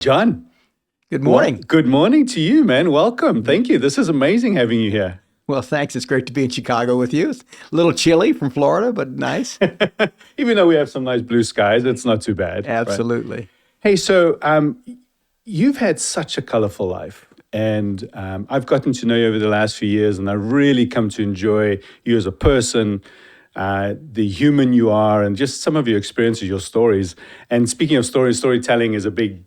John, Good morning. good morning to you, man. Welcome. Thank you. This is amazing having you here. Well, thanks. It's great to be in Chicago with you. It's a little chilly from Florida, but nice. Even though we have some nice blue skies, it's not too bad. Right? Absolutely. Hey, so you've had such a colorful life, and I've gotten to know you over the last few years, and I really come to enjoy you as a person, the human you are, and just some of your experiences, your stories. And speaking of stories, storytelling is a big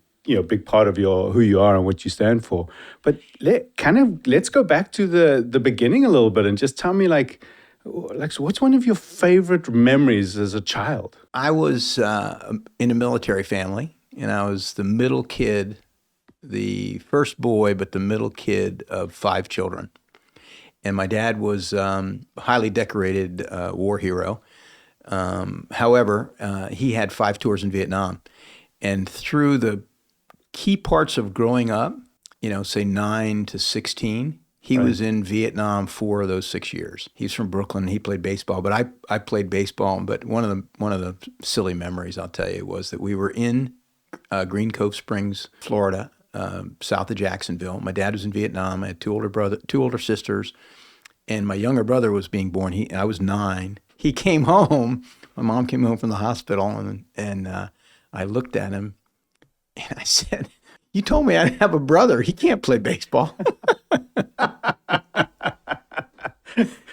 part of who you are and what you stand for. But let's go back to the beginning a little bit and just tell me so what's one of your favorite memories as a child? I was in a military family, and I was the middle kid, the first boy, but the middle kid of 5 children. And my dad was a highly decorated war hero. However, he had 5 tours in Vietnam. And through the key parts of growing up, say 9 to 16, he was in Vietnam 4 of those 6 years. He's from Brooklyn. He played baseball, but I played baseball. But one of the silly memories I'll tell you was that we were in Green Cove Springs, Florida, south of Jacksonville. My dad was in Vietnam. I had 2 older sisters, and my younger brother was being born. I was 9. He came home. My mom came home from the hospital, and I looked at him. And I said, "You told me I have a brother. He can't play baseball."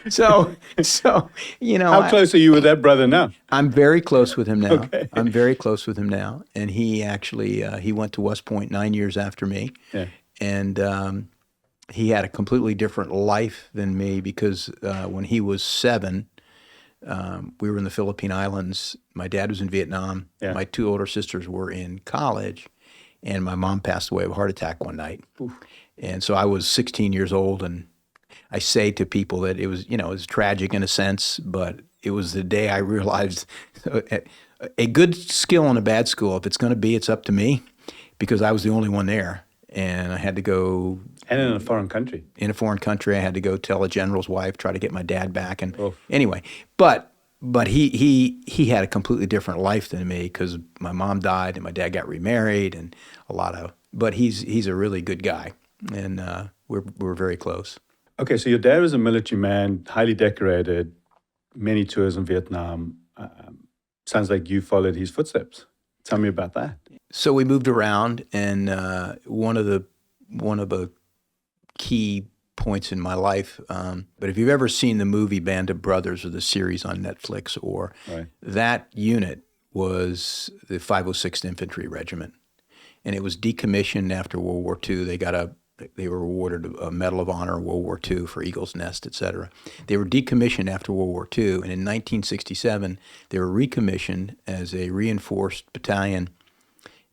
So How close are you with that brother now? I'm very close with him now. Okay. I'm very close with him now. And he actually, he went to West Point 9 years after me. Yeah. And he had a completely different life than me because when he was 7, we were in the Philippine Islands. My dad was in Vietnam. Yeah. My 2 older sisters were in college. And my mom passed away of a heart attack one night. Oof. And so I was 16 years old. And I say to people that it was tragic in a sense, but it was the day I realized a good skill in a bad school, if it's going to be, it's up to me, because I was the only one there. And I had to go. And in a foreign country. In a foreign country, I had to go tell a general's wife, try to get my dad back. And Oof. anyway, but he had a completely different life than me because my mom died and my dad got remarried and but he's a really good guy, and we're very close. Okay, so your dad was a military man, highly decorated, many tours in Vietnam. Sounds like you followed his footsteps. Tell me about that. So we moved around, and one of the key points in my life. But if you've ever seen the movie Band of Brothers or the series on Netflix, or that unit was the 506th Infantry Regiment, and it was decommissioned after World War II. They were awarded a Medal of Honor in World War II for Eagle's Nest, et cetera. They were decommissioned after World War II, and in 1967, they were recommissioned as a reinforced battalion.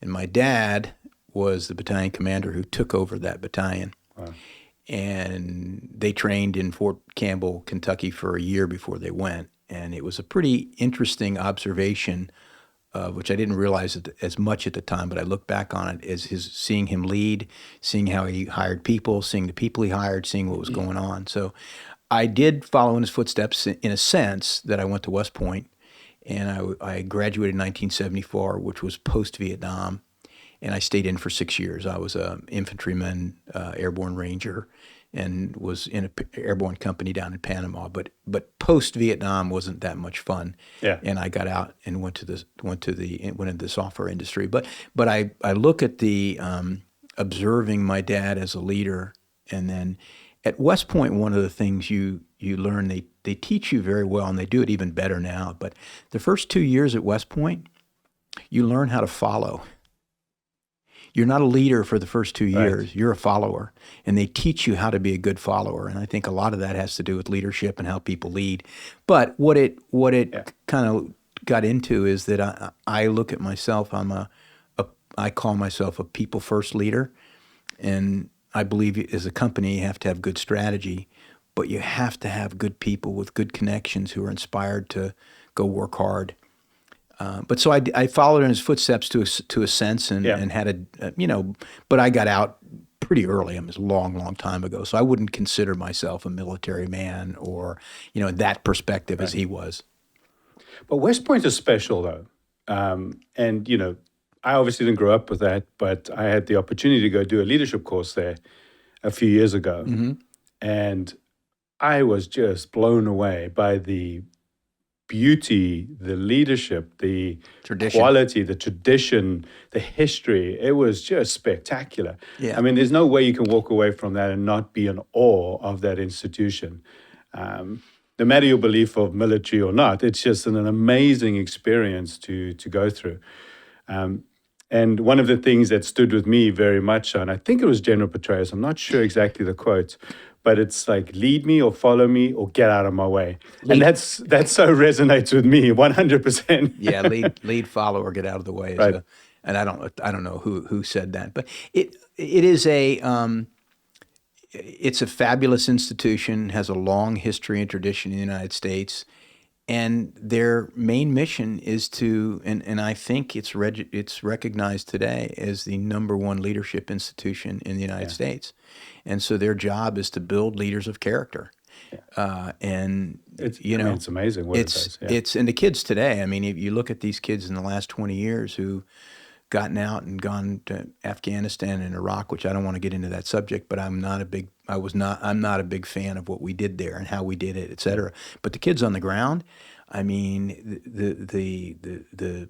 And my dad was the battalion commander who took over that battalion. Wow. And they trained in Fort Campbell, Kentucky for a year before they went. And it was a pretty interesting observation, which I didn't realize as much at the time, but I look back on it as seeing him lead, seeing how he hired people, seeing the people he hired, seeing what was going on. So I did follow in his footsteps in a sense that I went to West Point, and I graduated in 1974, which was post-Vietnam. And I stayed in for 6 years. I was an infantryman, airborne ranger, and was in an airborne company down in Panama. But post-Vietnam wasn't that much fun. Yeah. And I got out and went into the software industry. But I look at the observing my dad as a leader, and then at West Point, one of the things you learn, they teach you very well, and they do it even better now. But the first 2 years at West Point, you learn how to follow. You're not a leader for the first 2 years. Right. You're a follower, and they teach you how to be a good follower. And I think a lot of that has to do with leadership and how people yeah. But what it kind of got into is that I look at myself. I call myself a people first leader, and I believe as a company you have to have good strategy, but you have to have good people with good connections who are inspired to go work hard. But so I followed in his footsteps to a sense, and had but I got out pretty early. I mean, it was a long time ago. So I wouldn't consider myself a military man or, in that perspective as he was. But West Point is special though. And, I obviously didn't grow up with that, but I had the opportunity to go do a leadership course there a few years ago. And I was just blown away by the beauty, the leadership, the Tradition. quality, the tradition, the history. It was just spectacular. Yeah. I mean, there's no way you can walk away from that and not be in awe of that institution. No matter your belief of military or not, it's just an amazing experience to go through. And one of the things that stood with me very much, and I think it was General Petraeus, I'm not sure exactly the quote, but it's like, lead me or follow me or get out of my way. And that so resonates with me 100%. Yeah, lead, follow, or get out of the way. Right. And I don't know who said that, but it is it's a fabulous institution, has a long history and tradition in the United States. And their main mission is to, and I think it's recognized today as the #1 leadership institution in the United States. And so their job is to build leaders of character. And It's amazing what it does. Yeah. It's and the kids today. I mean, if you look at these kids in the last 20 years who gotten out and gone to Afghanistan and Iraq, which I don't want to get into that subject, but I'm not a big fan of what we did there and how we did it, et cetera. But the kids on the ground, I mean, the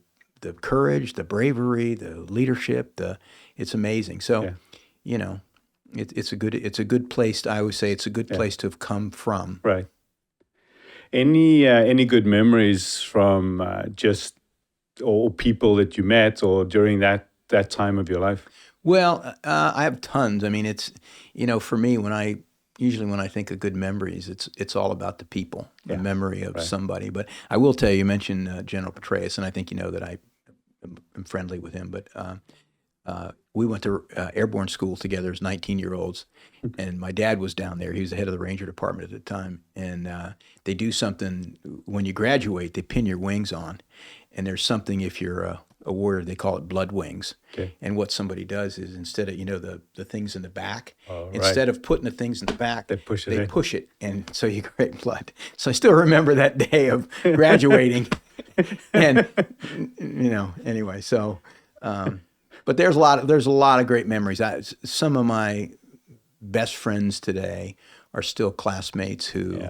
courage, the bravery, the leadership, it's amazing. So, it's a good place. I always say it's a good place to have come from. Right. Any good memories from or people that you met or during that time of your life? Well, I have tons. I mean, it's, for me, when I think of good memories, it's all about the people, the memory of somebody. But I will tell you, you mentioned General Petraeus, and I think you know that I am friendly with him. But we went to airborne school together as 19-year-olds, and my dad was down there. He was the head of the Ranger Department at the time. And they do something, when you graduate, they pin your wings on. And there's something, if you're a warrior, they call it blood wings. Okay. And what somebody does is, instead of, the things in the back, instead of putting the things in the back, they push it. And so you create blood. So I still remember that day of graduating. And, anyway, so, but there's a lot of great memories. Some of my best friends today are still classmates who,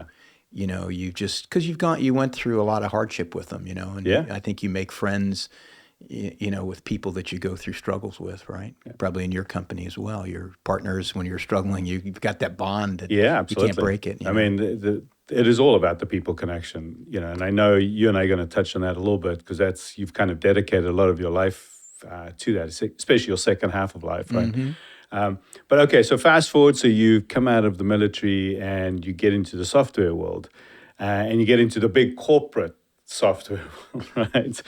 because you went through a lot of hardship with them, and I think you make friends, with people that you go through struggles with, right? Yeah. Probably in your company as well. Your partners, when you're struggling, you've got that bond that you can't break it. I mean, it is all about the people connection, and I know you and I are going to touch on that a little bit, because you've kind of dedicated a lot of your life to that, especially your second half of life, right? Mm-hmm. But okay, so fast forward, so you come out of the military and you get into the software world, and you get into the big corporate software world, right?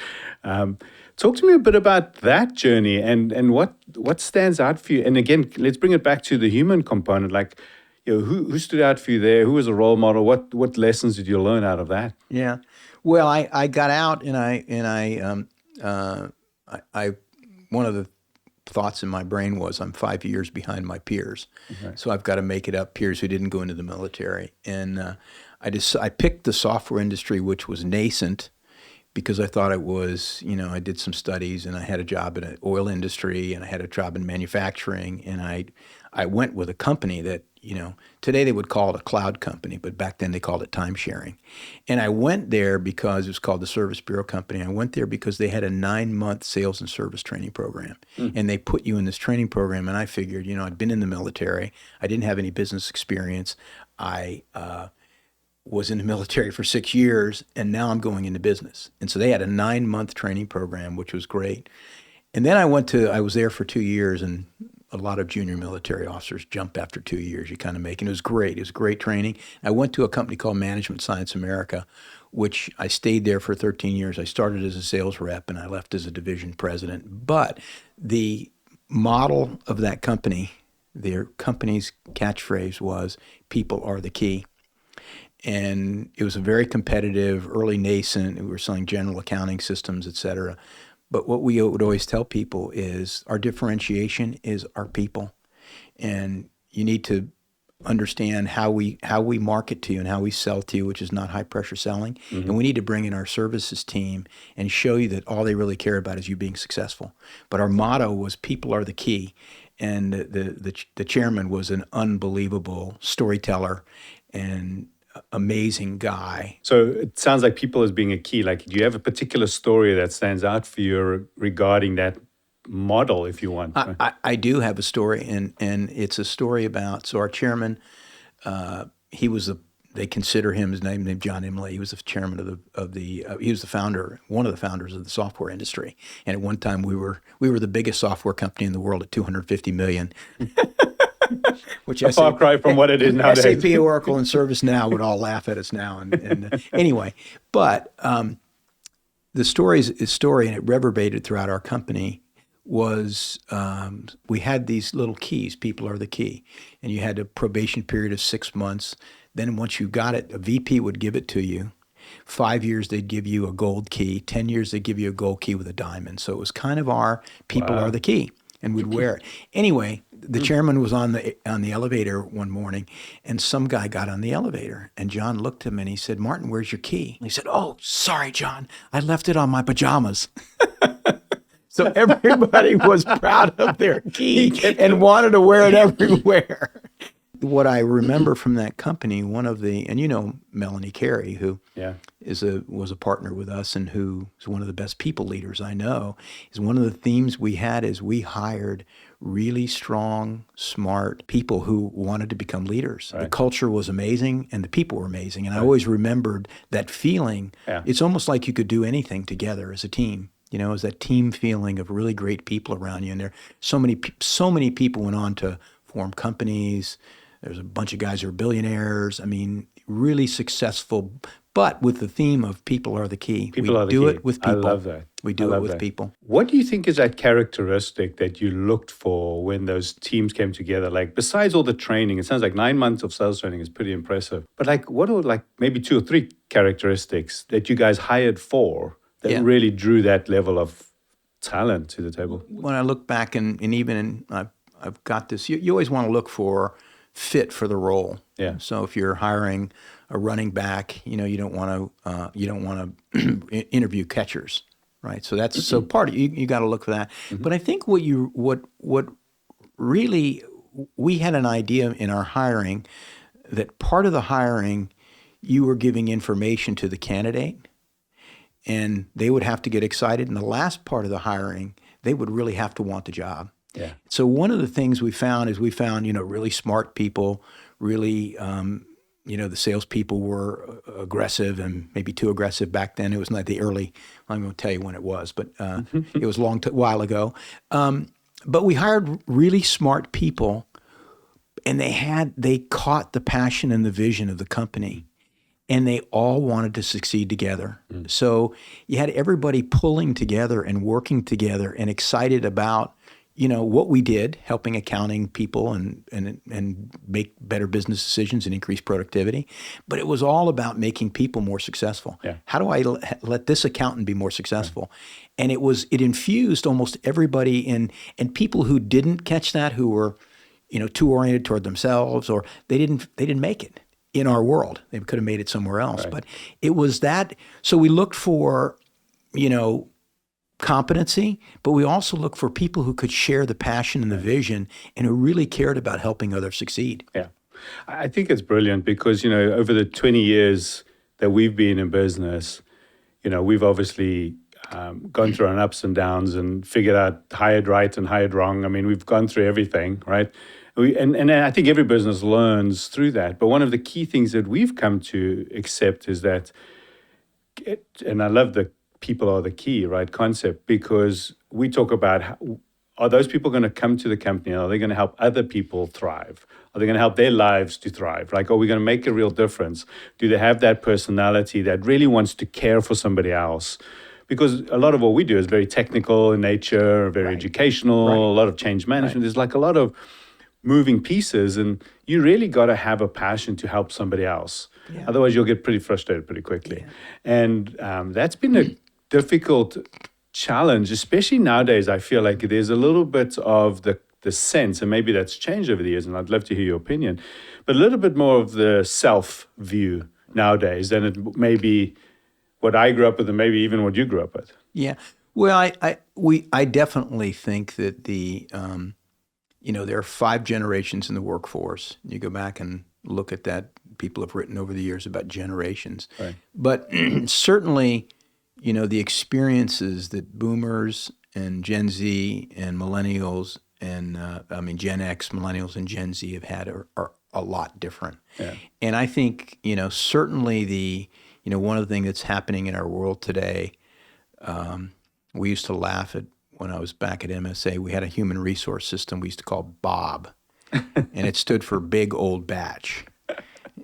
Talk to me a bit about that journey and what stands out for you. And again, let's bring it back to the human component. Like, who stood out for you there? Who was a role model? What lessons did you learn out of that? Yeah, well, I got out and I one of the thoughts in my brain was, I'm 5 years behind my peers. Okay. So I've got to make it up, peers who didn't go into the military. And I picked the software industry, which was nascent, because I thought it was, I did some studies and I had a job in the oil industry and I had a job in manufacturing. And I went with a company that, today they would call it a cloud company, but back then they called it time sharing. And I went there because it was called the Service Bureau Company. I went there because they had a 9-month sales and service training program. And they put you in this training program. And I figured, I'd been in the military. I didn't have any business experience. I was in the military for 6 years, and now I'm going into business. And so they had a 9-month training program, which was great. And then I was there for 2 years, and a lot of junior military officers jump after 2 years. You kind of make, and it was great. It was great training. I went to a company called Management Science America, which I stayed there for 13 years. I started as a sales rep, and I left as a division president. But the model of that company, their company's catchphrase was, people are the key. And it was a very competitive, early nascent. We were selling general accounting systems, et cetera. But what we would always tell people is our differentiation is our people. And you need to understand how we market to you and how we sell to you, which is not high pressure selling. And we need to bring in our services team and show you that all they really care about is you being successful. But our motto was people are the key. And the chairman was an unbelievable storyteller and amazing guy. So it sounds like people as being a key. Like, do you have a particular story that stands out for you regarding that model, if you want? I do have a story, and it's a story about, so our chairman, he was they consider him, his name named John Imlay. He was the chairman he was the founder, one of the founders of the software industry. And at one time we were the biggest software company in the world at 250 million. Which a far cry from what it is nowadays. SAP, Oracle, and ServiceNow would all laugh at us now. And anyway, but the story, and it reverberated throughout our company, was we had these little keys. People are the key. And you had a probation period of 6 months. Then once you got it, a VP would give it to you. 5 years, they'd give you a gold key. 10 years, they'd give you a gold key with a diamond. So it was kind of our people are the key. And we'd wear it. Anyway, the chairman was on the elevator one morning, and some guy got on the elevator. And John looked at him and he said, "Martin, where's your key?" And he said, "Oh, sorry, John. I left it on my pajamas." So everybody was proud of their key and wanted to wear it everywhere. What I remember from that company, and you know Melanie Carey, who was a partner with us and who is one of the best people leaders I know, is one of the themes we had is we hired really strong, smart people who wanted to become leaders. Right. The culture was amazing and the people were amazing. And I always remembered that feeling. Yeah. It's almost like you could do anything together as a team. You know, it's that team feeling of really great people around you. And there so many people went on to form companies. There's a bunch of guys who are billionaires. I mean, really successful, but with the theme of people are the key. We do it with people. I love that. We do it with people. What do you think is that characteristic that you looked for when those teams came together? Like, besides all the training, it sounds like 9 months of sales training is pretty impressive. But like, what are like maybe 2 or 3 characteristics that you guys hired for that really drew that level of talent to the table? When I look back and even I've got this, you always want to look for fit for the role. Yeah. So if you're hiring a running back, you know, you don't want to interview catchers, right? So that's so part of you got to look for that. Mm-hmm. But I think what really we had an idea in our hiring that part of the hiring you were giving information to the candidate and they would have to get excited, and the last part of the hiring they would really have to want the job. Yeah. So one of the things we found, you know, really smart people, really, you know, the salespeople were aggressive and maybe too aggressive back then. It was not the early, I'm going to tell you when it was, but it was a while ago. But we hired really smart people, and they caught the passion and the vision of the company, and they all wanted to succeed together. Mm. So you had everybody pulling together and working together and excited about, you know, what we did, helping accounting people and make better business decisions and increase productivity. But it was all about making people more successful. Yeah. How do I let this accountant be more successful? Right. And it infused almost everybody in, and people who didn't catch that, who were, you know, too oriented toward themselves, or they didn't make it in our world. They could have made it somewhere else. Right. But it was that. So we looked for, you know, competency, but we also look for people who could share the passion and the vision and who really cared about helping others succeed. Yeah. I think it's brilliant because, you know, over the 20 years that we've been in business, you know, we've obviously gone through our ups and downs and figured out hired right and hired wrong. I mean, we've gone through everything, right? And I think every business learns through that. But one of the key things that we've come to accept is that, and I love the people are the key, right, concept, because we talk about are those people going to come to the company? Are they going to help other people thrive? Are they going to help their lives to thrive? Like, are we going to make a real difference? Do they have that personality that really wants to care for somebody else? Because a lot of what we do is very technical in nature, very educational, a lot of change management. There's like a lot of moving pieces, and you really got to have a passion to help somebody else. Yeah. Otherwise, you'll get pretty frustrated pretty quickly. Yeah. And that's been a difficult challenge, especially nowadays. I feel like there's a little bit of the the sense, and maybe that's changed over the years, and I'd love to hear your opinion, but a little bit more of the self view nowadays than it may be what I grew up with, and maybe even what you grew up with. Yeah. Well, I definitely think that there are 5 generations in the workforce. You go back and look at that. People have written over the years about generations. Right. But certainly, the experiences that boomers and Gen Z and millennials and Gen X, millennials and Gen Z have had are a lot different. Yeah. And I think, certainly one of the things that's happening in our world today, we used to laugh at when I was back at MSA, we had a human resource system we used to call BOB, and it stood for Big Old Batch.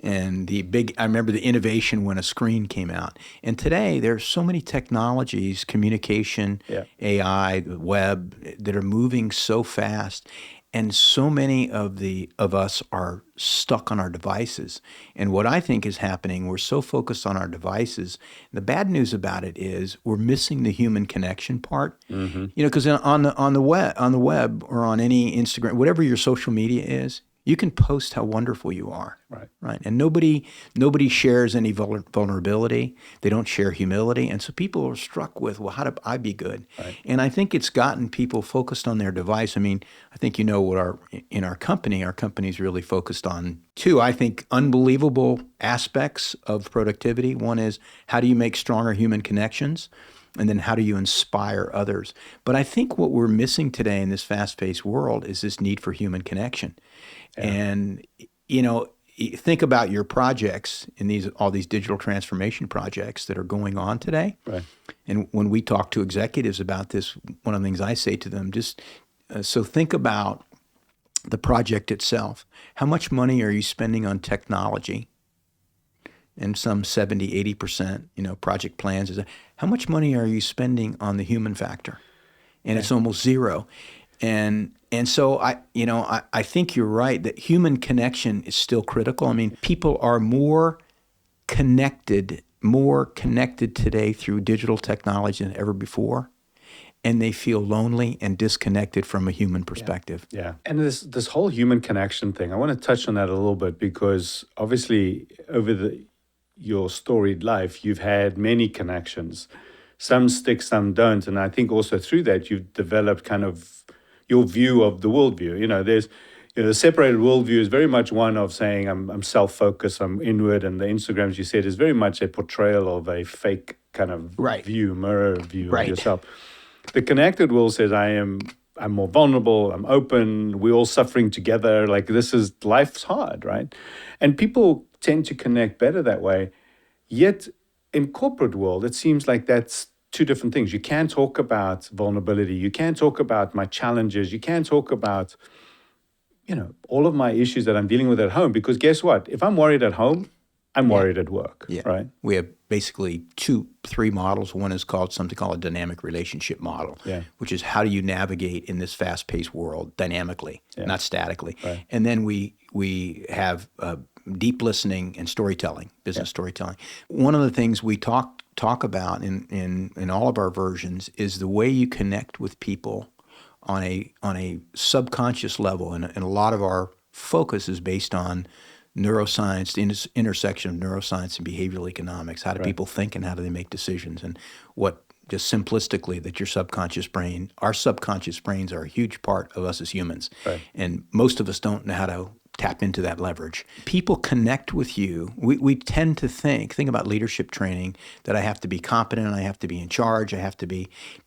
And I remember the innovation when a screen came out. And today there's so many technologies, communication, AI, the web, that are moving so fast. And so many of us are stuck on our devices. And what I think is happening, we're so focused on our devices. The bad news about it is we're missing the human connection part. Mm-hmm. Because on the web or on any Instagram, whatever your social media is, you can post how wonderful you are, right? And nobody shares any vulnerability. They don't share humility, and so people are struck with, well, how do I be good? Right. And I think it's gotten people focused on their device. I mean, I think what in our company's really focused on 2, I think, unbelievable aspects of productivity. One is, how do you make stronger human connections? And then how do you inspire others? But I think what we're missing today in this fast-paced world is this need for human connection. Yeah. And, think about your projects in all these digital transformation projects that are going on today. Right. And when we talk to executives about this, one of the things I say to them, so think about the project itself. How much money are you spending on technology? And some 70, 80%, project plans. How much money are you spending on the human factor? And it's almost zero. And so I think you're right that human connection is still critical. I mean, people are more connected today through digital technology than ever before. And they feel lonely and disconnected from a human perspective. Yeah. And this whole human connection thing, I want to touch on that a little bit, because obviously over your storied life, you've had many connections. Some stick, some don't. And I think also through that, you've developed kind of your view of the worldview. There's, the separated worldview is very much one of saying I'm self-focused, I'm inward. And the Instagrams you said is very much a portrayal of a fake kind of mirror view of yourself. The connected world says I'm more vulnerable, I'm open, we're all suffering together. Like, life's hard, right? And people tend to connect better that way. Yet in corporate world, it seems like that's 2 different things. You can't talk about vulnerability. You can't talk about my challenges. You can't talk about, all of my issues that I'm dealing with at home, because guess what? If I'm worried at home, I'm worried at work, right? We have basically 3 models. One is something called a dynamic relationship model, which is how do you navigate in this fast-paced world dynamically, not statically. Right. And then we have deep listening and storytelling, business storytelling. One of the things we talk about in all of our versions is the way you connect with people on a subconscious level, and a lot of our focus is based on neuroscience, the intersection of neuroscience and behavioral economics. How do people think, and how do they make decisions? And just simplistically, that our subconscious brains are a huge part of us as humans. Right. And most of us don't know how to tap into that leverage. People connect with you. We tend to think about leadership training, that I have to be competent, I have to be in charge,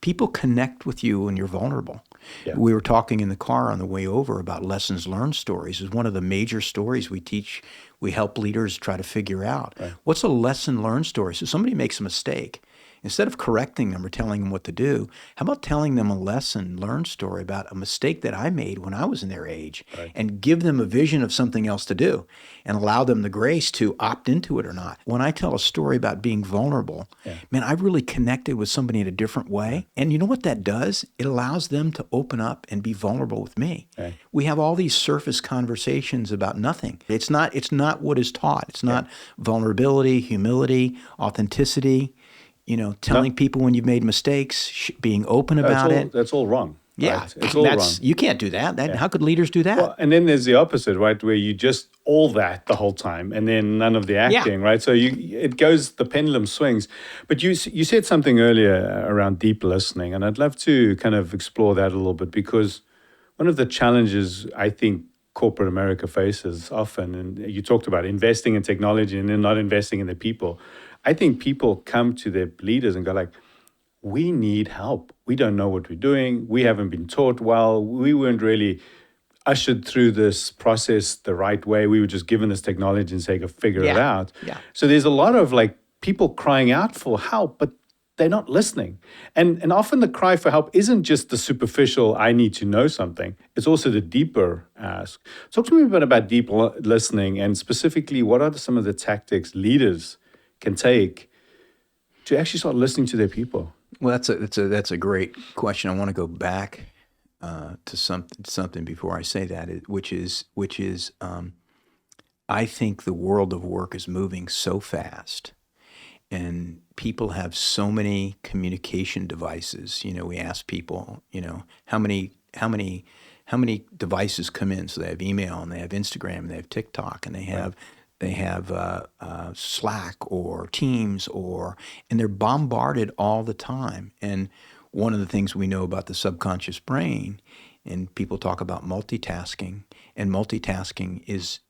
people connect with you when you're vulnerable. Yeah. We were talking in the car on the way over about lessons learned stories. Is one of the major stories we help leaders try to figure out. Right. What's a lesson learned story? So somebody makes a mistake. Instead of correcting them or telling them what to do, how about telling them a lesson learned story about a mistake that I made when I was in their age, and give them a vision of something else to do and allow them the grace to opt into it or not. When I tell a story about being vulnerable, man, I've really connected with somebody in a different way. And you know what that does? It allows them to open up and be vulnerable with me. Right. We have all these surface conversations about nothing. It's not what is taught. It's not vulnerability, humility, authenticity. Telling people when you've made mistakes, being open about it. That's all wrong. Yeah, right? It's all wrong. you can't do that. How could leaders do that? Well, and then there's the opposite, right? Where you just all that the whole time, and then none of the acting, right? So it goes, the pendulum swings. But you said something earlier around deep listening, and I'd love to kind of explore that a little bit, because one of the challenges I think corporate America faces often, and you talked about investing in technology and then not investing in the people. I think people come to their leaders and go like, we need help. We don't know what we're doing. We haven't been taught well. We weren't really ushered through this process the right way. We were just given this technology and say, go figure it out. Yeah. So there's a lot of like people crying out for help, but they're not listening. And often the cry for help isn't just the superficial, I need to know something. It's also the deeper ask. Talk to me a bit about deep listening, and specifically, what are some of the tactics leaders can take to actually start listening to their people? Well, that's a great question. I want to go back to something before I say that, which is I think the world of work is moving so fast, and people have so many communication devices. We ask people, how many devices come in. So they have email, and they have Instagram, and they have TikTok, and they have Slack or Teams, and they're bombarded all the time. And one of the things we know about the subconscious brain, and people talk about multitasking, and multitasking is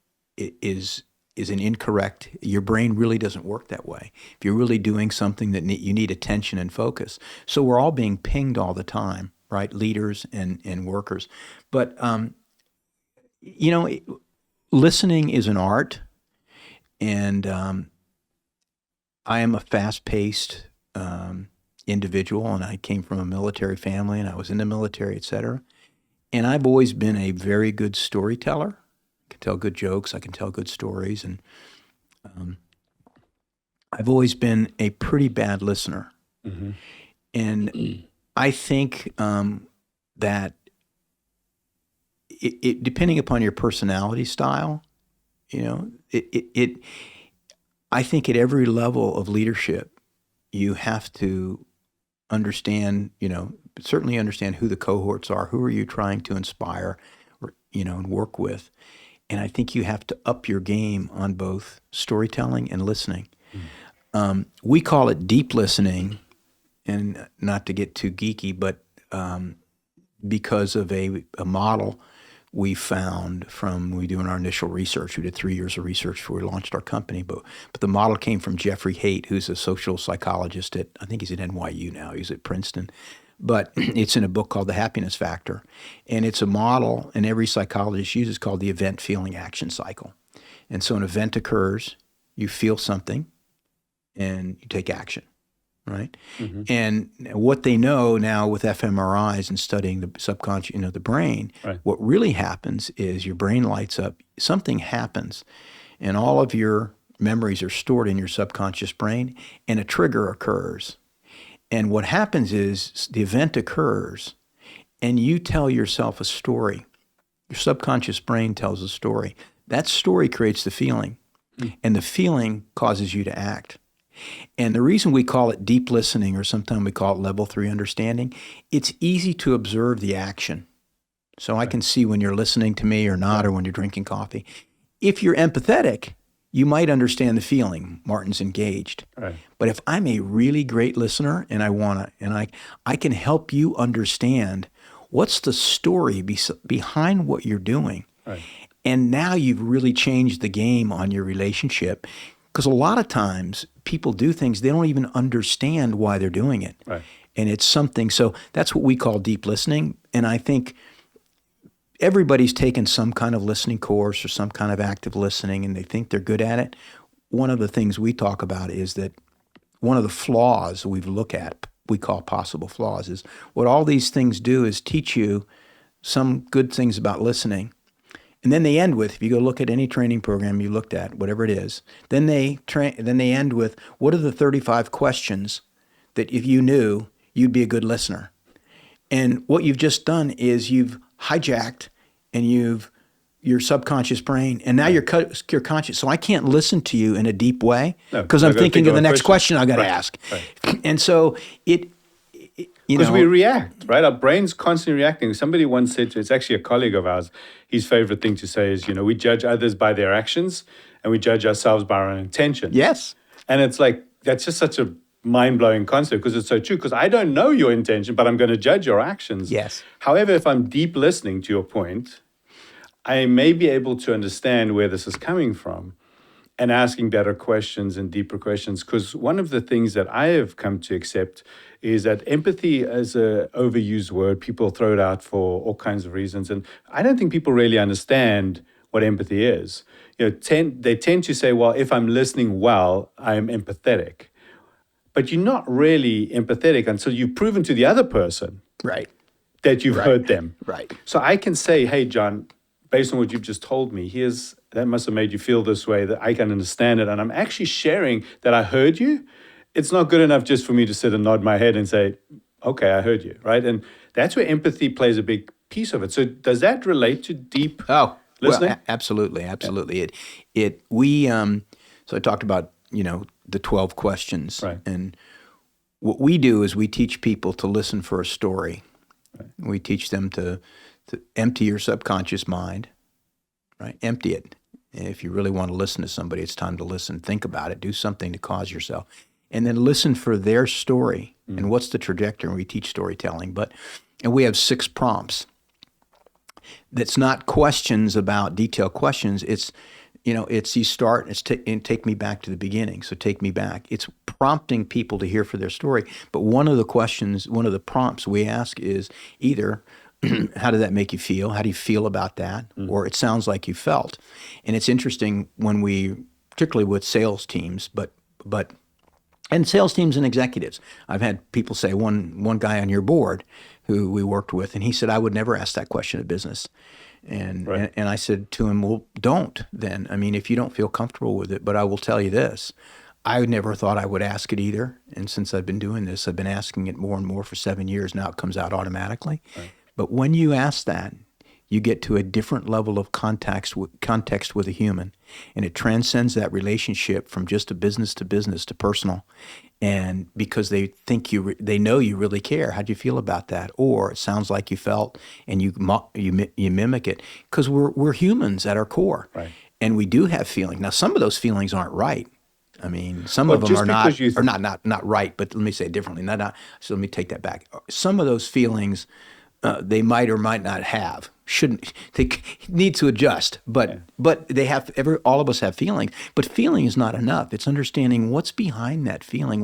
an incorrect. Your brain really doesn't work that way. If you're really doing something that you need attention and focus. So we're all being pinged all the time, right? Leaders and workers. But listening is an art. And I am a fast-paced individual, and I came from a military family, and I was in the military, et cetera. And I've always been a very good storyteller. I can tell good jokes. I can tell good stories. And I've always been a pretty bad listener. Mm-hmm. And I think that it depending upon your personality style, I think at every level of leadership, you have to understand, certainly understand who the cohorts are, who are you trying to inspire, and work with. And I think you have to up your game on both storytelling and listening. Mm. We call it deep listening, and not to get too geeky, but because of a model we found from we doing our initial research. We did 3 years of research before we launched our company, but the model came from Jeffrey Haight, who's a social psychologist I think he's at NYU now. He's at Princeton, but it's in a book called The Happiness Factor, and it's a model, and every psychologist uses, called the event, feeling, action cycle. And so an event occurs, you feel something, and you take action. Right. Mm-hmm. And what they know now with fMRIs and studying the subconscious, the brain, right. What really happens is your brain lights up, something happens, and all of your memories are stored in your subconscious brain, and a trigger occurs. And what happens is the event occurs, and you tell yourself a story. Your subconscious brain tells a story. That story creates the feeling, and the feeling causes you to act. And the reason we call it deep listening, or sometimes we call it level 3 understanding, it's easy to observe the action. So I can see when you're listening to me or not, or when you're drinking coffee. If you're empathetic, you might understand the feeling. Martin's engaged. Right. But if I'm a really great listener and I can help you understand what's the story behind what you're doing. Right. And now you've really changed the game on your relationship. Because a lot of times people do things, they don't even understand why they're doing it. Right. And it's something, so that's what we call deep listening. And I think everybody's taken some kind of listening course or some kind of active listening, and they think they're good at it. One of the things we talk about is that one of the flaws we've looked at, we call possible flaws, is what all these things do is teach you some good things about listening. And then they end with, if you go look at any training program you looked at, whatever it is, then they end with, what are the 35 questions that if you knew, you'd be a good listener? And what you've just done is you've hijacked your subconscious brain, and now you're conscious. So I can't listen to you in a deep way because I'm thinking of the next question I got to ask. Right. And so You Because we know, react, right? Our brain's constantly reacting. Somebody once said, it's actually a colleague of ours, his favorite thing to say is, we judge others by their actions and we judge ourselves by our own intentions. yes, And it's like, that's just such a mind-blowing concept because it's so true. Because I don't know your intention, but I'm going to judge your actions. yes, However, if I'm deep listening to your point, I may be able to understand where this is coming from and asking better questions and deeper questions. Because one of the things that I have come to accept is that empathy is an overused word. People throw it out for all kinds of reasons. And I don't think people really understand what empathy is. They tend to say, well, if I'm listening well, I'm empathetic. But you're not really empathetic until you've proven to the other person right, that you've right, heard them. right. So I can say, hey, John, based on what you've just told me, that must have made you feel this way, that I can understand it. And I'm actually sharing that I heard you. It's not good enough just for me to sit and nod my head and say, okay, I heard you, right? And that's where empathy plays a big piece of it. So does that relate to deep Oh, listening? well, absolutely, absolutely. So I talked about, the 12 questions. Right. And what we do is we teach people to listen for a story. Right. We teach them to empty your subconscious mind, right? Empty it. If you really want to listen to somebody, it's time to listen. Think about it. Do something to cause yourself. And then listen for their story. And what's the trajectory? We teach storytelling. And we have 6 prompts. That's not questions about detailed questions. It's you start, and take me back to the beginning. So take me back. It's prompting people to hear for their story. But one of the prompts we ask is either, how did that make you feel? How do you feel about that? Or it sounds like you felt. And it's interesting when particularly with sales teams, and sales teams and executives. I've had people say, one guy on your board who we worked with, and he said, I would never ask that question of business. And I said to him, well, don't then. I mean, if you don't feel comfortable with it, but I will tell you this. I never thought I would ask it either. And since I've been doing this, I've been asking it more and more for 7 years. Now it comes out automatically. Right. But when you ask that, you get to a different level of context with a human. And it transcends that relationship from just a business to personal. And because they think they know you really care. How do you feel about that? Or it sounds like you felt, and you mimic it. Because we're humans at our core. Right. And we do have feelings. Now, some of those feelings aren't right. I mean, some of them are not right, but let me say it differently. So let me take that back. Some of those feelings they might or might not have. They need to adjust, but they have. All of us have feelings, but feeling is not enough. It's understanding what's behind that feeling.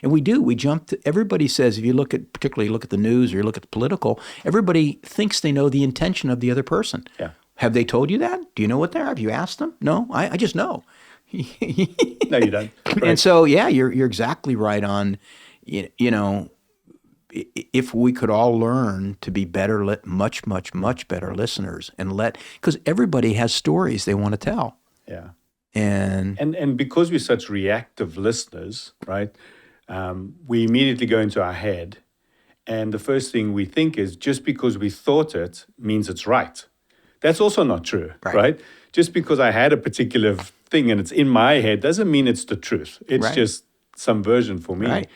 And we jump to. Everybody says, if you particularly look at the news or you look at the political, everybody thinks they know the intention of the other person. Yeah. Have they told you that? Do you know what they are? Have you asked them? No, I just know. No, you don't. Right. And so, you're exactly right on. If we could all learn to be better, much better listeners, because everybody has stories they want to tell. Yeah. And because we're such reactive listeners, right? We immediately go into our head, and the first thing we think is just because we thought it means it's right. That's also not true, right? Just because I had a particular thing and it's in my head doesn't mean it's the truth. It's just some version for me. Right.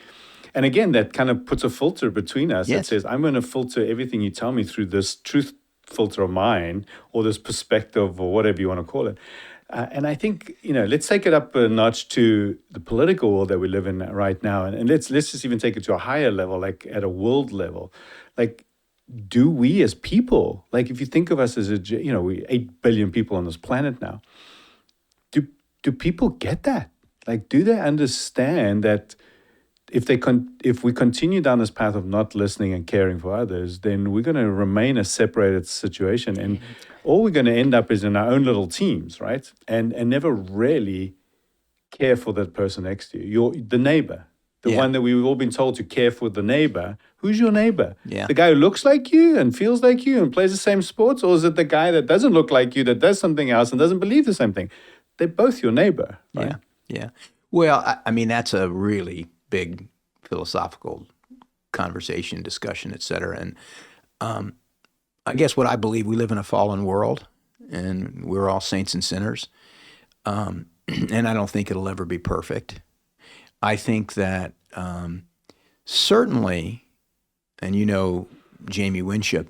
And again, that kind of puts a filter between us that says, I'm going to filter everything you tell me through this truth filter of mine or this perspective or whatever you want to call it. And I think, let's take it up a notch to the political world that we live in right now. And let's just even take it to a higher level, like at a world level. Like, do we as people, like if you think of us as we 8 billion people on this planet now, do people get that? Like, do they understand that if we continue down this path of not listening and caring for others, then we're going to remain a separated situation. And all we're going to end up is in our own little teams, right? And never really care for that person next to you. The neighbor, the one that we've all been told to care for the neighbor. Who's your neighbor? Yeah. The guy who looks like you and feels like you and plays the same sports? Or is it the guy that doesn't look like you, that does something else and doesn't believe the same thing? They're both your neighbor, right? Yeah. Well, I mean, that's a really big philosophical conversation, discussion, et cetera. And I guess what I believe, we live in a fallen world, and we're all saints and sinners. And I don't think it'll ever be perfect. I think that certainly and you know Jamie Winship,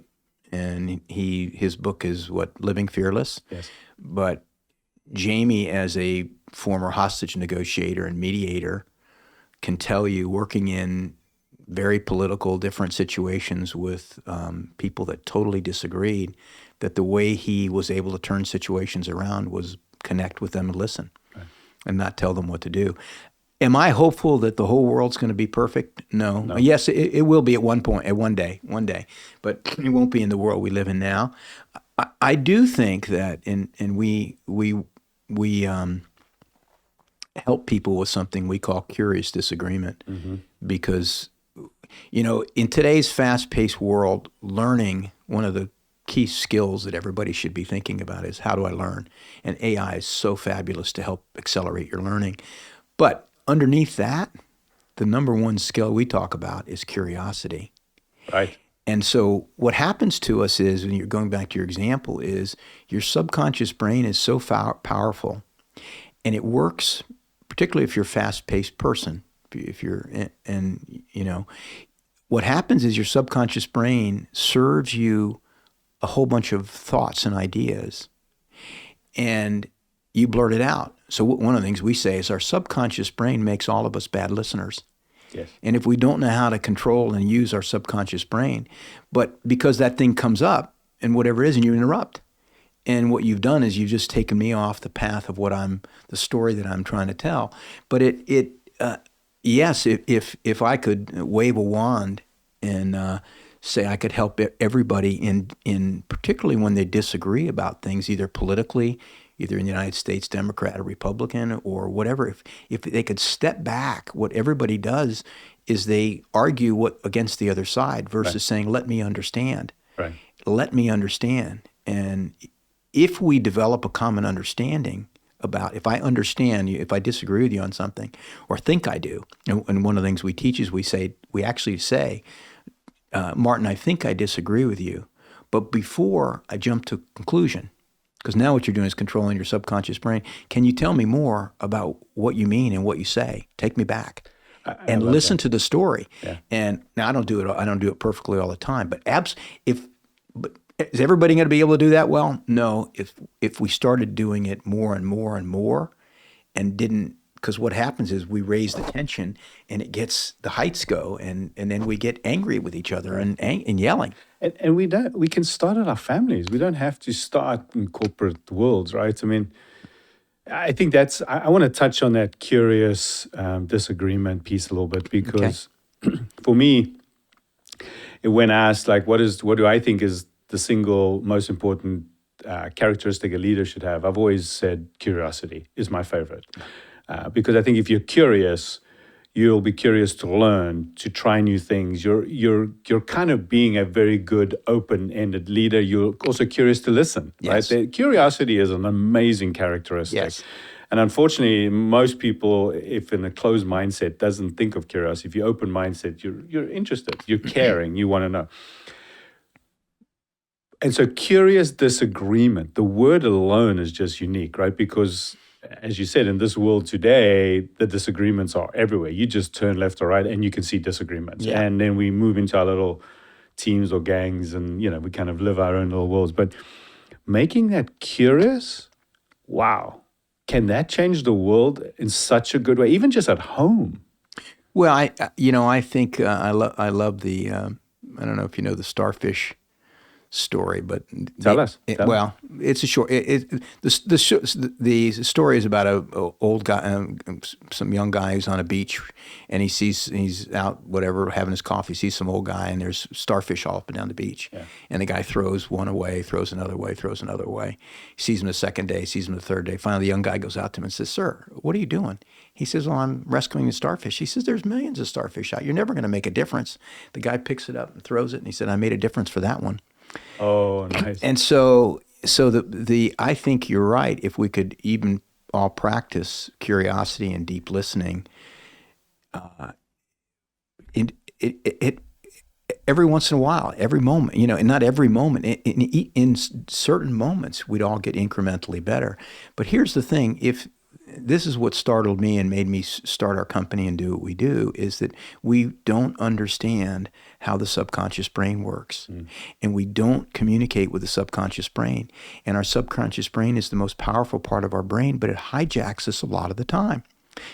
and his book is Living Fearless. Yes. But Jamie, as a former hostage negotiator and mediator, can tell you, working in very political, different situations with people that totally disagreed, that the way he was able to turn situations around was connect with them and listen, and not tell them what to do. Am I hopeful that the whole world's going to be perfect? No. Yes, it will be at one point, at one day, but it won't be in the world we live in now. I do think that, and we help people with something we call curious disagreement, because, in today's fast-paced world, learning, one of the key skills that everybody should be thinking about is, how do I learn? And AI is so fabulous to help accelerate your learning. But underneath that, the number one skill we talk about is curiosity. Right. And so what happens to us is, when you're going back to your example, is your subconscious brain is so powerful, and it works, particularly if you're a fast-paced person. If you're, what happens is your subconscious brain serves you a whole bunch of thoughts and ideas, and you blurt it out. So one of the things we say is our subconscious brain makes all of us bad listeners. Yes. And if we don't know how to control and use our subconscious brain, but because that thing comes up and whatever it is, and you interrupt, and what you've done is you've just taken me off the path of the story that I'm trying to tell. But yes, if I could wave a wand and say I could help everybody in particularly when they disagree about things, either politically, either in the United States, Democrat or Republican or whatever, if they could step back, what everybody does is they argue against the other side versus saying, let me understand. Right. Let me understand. And if we develop a common understanding about, if I understand you, if I disagree with you on something, or think I do, and one of the things we teach is we actually say, Martin, I think I disagree with you, but before I jump to conclusion, because now what you're doing is controlling your subconscious brain. Can you tell me more about what you mean and what you say? Take me back, and listen to the story. Yeah. And now I don't do it perfectly all the time. But is everybody going to be able to do that well? No. If we started doing it more and more and more, and didn't, because what happens is we raise the tension, and the heights go, and then we get angry with each other and yelling. And we can start at our families. We don't have to start in corporate worlds, right? I mean, I think I want to touch on that curious disagreement piece a little bit, because for me, when asked, like, what do I think is the single most important characteristic a leader should have, I've always said curiosity is my favorite. Because I think if you're curious, you'll be curious to learn, to try new things. You're kind of being a very good open-ended leader. You're also curious to listen, Yes. right? Curiosity is an amazing characteristic. Yes. And unfortunately, most people, if in a closed mindset, doesn't think of curiosity. If you're open mindset, you're interested, you're caring, you want to know. And so curious disagreement, the word alone is just unique, right? Because as you said, in this world today, the disagreements are everywhere. You just turn left or right and you can see disagreements. Yeah. And then we move into our little teams or gangs, and we kind of live our own little worlds. But making that curious, wow, can that change the world in such a good way, even just at home? Well, I think I love the I don't know if you know the starfish story, but Tell us. It's a short. The story is about a old guy, some young guy who's on a beach, and he's out whatever having his coffee. Sees some old guy, and there's starfish all up and down the beach. Yeah. And the guy throws one away, throws another way, throws another way. He sees him the second day, sees him the third day. Finally, the young guy goes out to him and says, "Sir, what are you doing?" He says, "Well, I'm rescuing the starfish." He says, "There's millions of starfish out. You're never going to make a difference." The guy picks it up and throws it, and he said, "I made a difference for that one." Oh, nice. And so I think you're right. If we could even all practice curiosity and deep listening, every once in a while, every moment, and not every moment, in certain moments, we'd all get incrementally better. But here's the thing: if this is what startled me and made me start our company and do what we do, is that we don't understand how the subconscious brain works. And we don't communicate with the subconscious brain. And our subconscious brain is the most powerful part of our brain, but it hijacks us a lot of the time.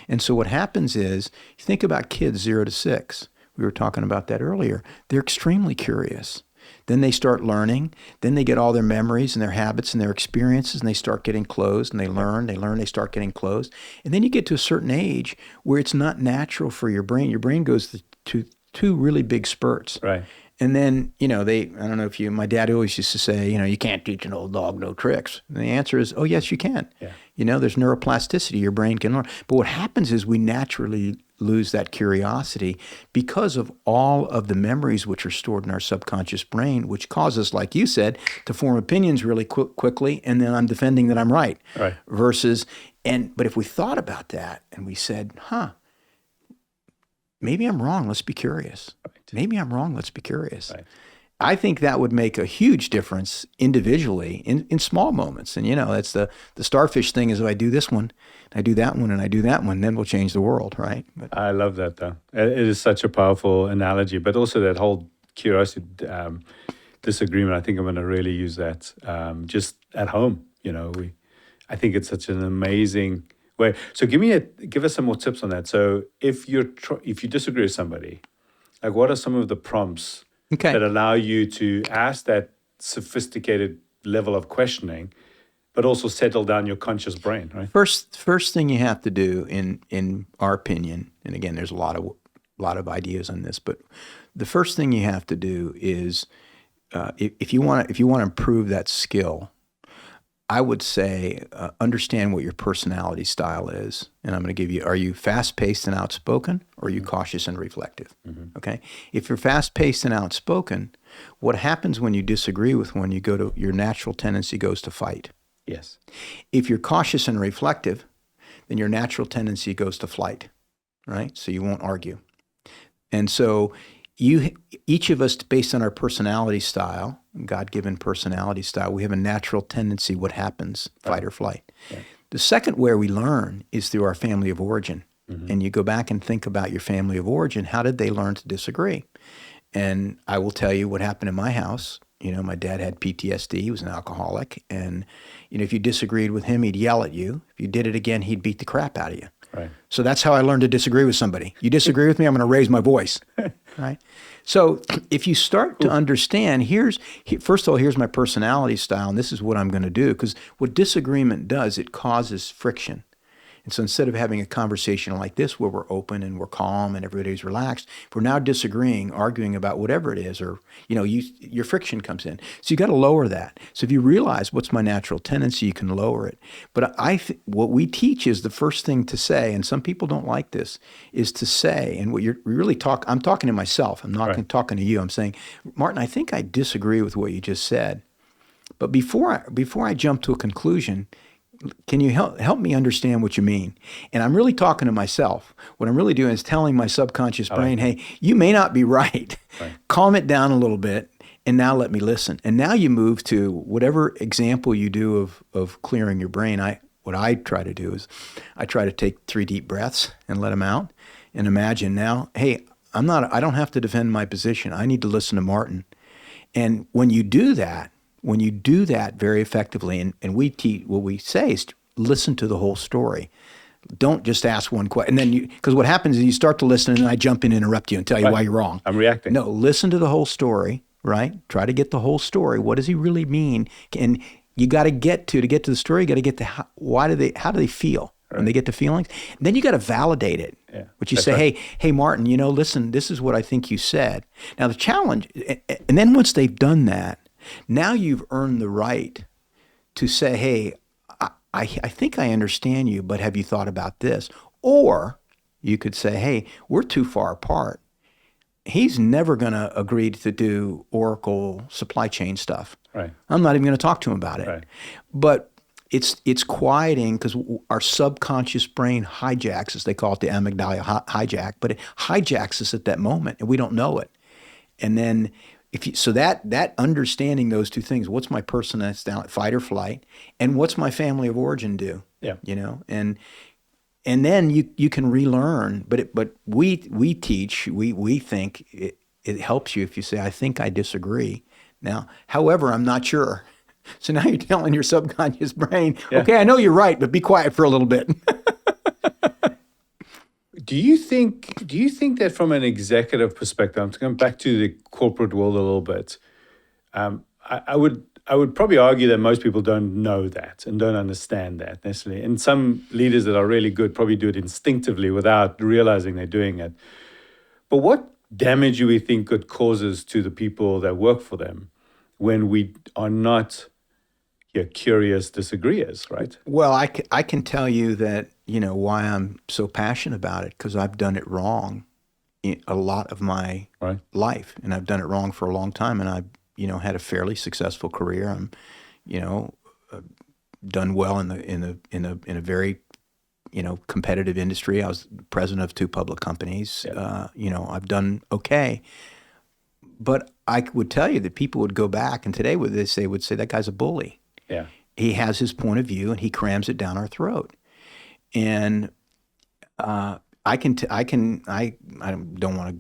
And so what happens is, you think about kids 0 to 6. We were talking about that earlier. They're extremely curious. Then they start learning. Then they get all their memories and their habits and their experiences, and they start getting closed, and they learn, they start getting closed. And then you get to a certain age where it's not natural for your brain. Your brain goes to two really big spurts. Right. And then, I don't know if my dad always used to say, you can't teach an old dog no tricks. And the answer is, oh, yes, you can. Yeah. There's neuroplasticity. Your brain can learn. But what happens is we naturally lose that curiosity because of all of the memories which are stored in our subconscious brain, which cause us, like you said, to form opinions really quickly, and then I'm defending that I'm right. Right. But if we thought about that and we said, maybe I'm wrong, let's be curious. Right. Maybe I'm wrong, let's be curious. Right. I think that would make a huge difference individually in small moments. And, that's the starfish thing, is if I do this one, I do that one, and I do that one, then we'll change the world, right? But I love that, though. It is such a powerful analogy, but also that whole curiosity disagreement. I think I'm going to really use that just at home. I think it's such an amazing way. So give us some more tips on that. So if you disagree with somebody, like, what are some of the prompts that allow you to ask that sophisticated level of questioning, but also settle down your conscious brain, right? First thing you have to do, in our opinion, and again, there's a lot of ideas on this, but the first thing you have to do is, if you want to improve that skill, I would say understand what your personality style is. And I'm going to give you, are you fast-paced and outspoken, or are you cautious and reflective? Mm-hmm. Okay? If you're fast-paced and outspoken, what happens when you disagree with one, your natural tendency goes to fight. Yes. If you're cautious and reflective, then your natural tendency goes to flight, right? So you won't argue. And so each of us, based on our personality style, God-given personality style, we have a natural tendency, what happens, fight or flight. Right. The second where we learn is through our family of origin. Mm-hmm. And you go back and think about your family of origin. How did they learn to disagree? And I will tell you what happened in my house. My dad had PTSD. He was an alcoholic. And, if you disagreed with him, he'd yell at you. If you did it again, he'd beat the crap out of you. Right. So that's how I learned to disagree with somebody. You disagree with me, I'm going to raise my voice. Right? So if you start to understand, first of all, here's my personality style, and this is what I'm going to do. Because what disagreement does, it causes friction. And so instead of having a conversation like this where we're open and we're calm and everybody's relaxed, if we're now disagreeing, arguing about whatever it is, or your friction comes in. So you got to lower that. So if you realize what's my natural tendency, you can lower it. But what we teach is the first thing to say, and some people don't like this, is to say, and what you're really I'm talking to myself. I'm not talking to you. I'm saying, Martin, I think I disagree with what you just said. But before I jump to a conclusion, can you help me understand what you mean? And I'm really talking to myself. What I'm really doing is telling my subconscious brain, hey, you may not be right. Calm it down a little bit, and now let me listen. And now you move to whatever example you do of clearing your brain. What I try to do is I try to take 3 deep breaths and let them out, and imagine now, hey, I don't have to defend my position. I need to listen to Martin. And when you do that very effectively, and what we say is listen to the whole story. Don't just ask one question. And then because what happens is you start to listen, and then I jump in and interrupt you and tell you why you're wrong. I'm reacting. No, listen to the whole story, right? Try to get the whole story. What does he really mean? And you got to get to the story, you got to get to how do they feel when they get to feelings? And then you got to validate it. Yeah, which you say, hey, Martin, listen, this is what I think you said. Now the challenge, and then once they've done that, now you've earned the right to say, hey, I think I understand you, but have you thought about this? Or you could say, hey, we're too far apart. He's never going to agree to do Oracle supply chain stuff. Right. I'm not even going to talk to him about it. Right. But it's quieting, because our subconscious brain hijacks, as they call it, the amygdala hijack, but it hijacks us at that moment, and we don't know it. And then So that understanding those two things, what's my personality, fight or flight, and what's my family of origin do? Yeah. And then you can relearn. But we teach, we think it helps you if you say, I think I disagree. Now, however, I'm not sure. So now you're telling your subconscious brain, okay, I know you're right, but be quiet for a little bit. Do you think that from an executive perspective, I'm going back to the corporate world a little bit, I would probably argue that most people don't know that and don't understand that necessarily. And some leaders that are really good probably do it instinctively without realizing they're doing it. But what damage do we think it causes to the people that work for them when we are not curious disagreeers, right? Well, I can tell you that, why I'm so passionate about it, because I've done it wrong in a lot of my life, and I've done it wrong for a long time, and I've, had a fairly successful career. I'm, done well in a very, competitive industry. I was president of 2 public companies. I've done okay. But I would tell you that people would go back, and today would say that guy's a bully. Yeah. He has his point of view, and he crams it down our throat. And I don't want to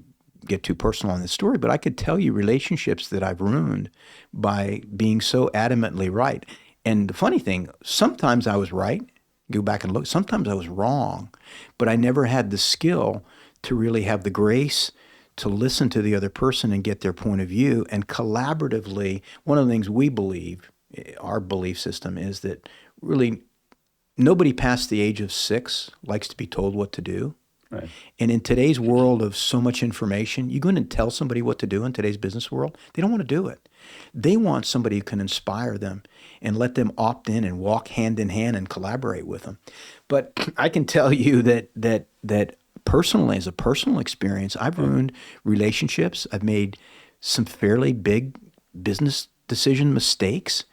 get too personal on this story, but I could tell you relationships that I've ruined by being so adamantly right. And the funny thing, sometimes I was right. Go back and look. Sometimes I was wrong, but I never had the skill to really have the grace to listen to the other person and get their point of view. And collaboratively, one of the things we believe, our belief system, is that really nobody past the age of 6 likes to be told what to do. Right. And in today's world of so much information, you go in and tell somebody what to do in today's business world, they don't want to do it. They want somebody who can inspire them and let them opt in and walk hand in hand and collaborate with them. But I can tell you that personally, as a personal experience, I've ruined relationships. I've made some fairly big business decision mistakes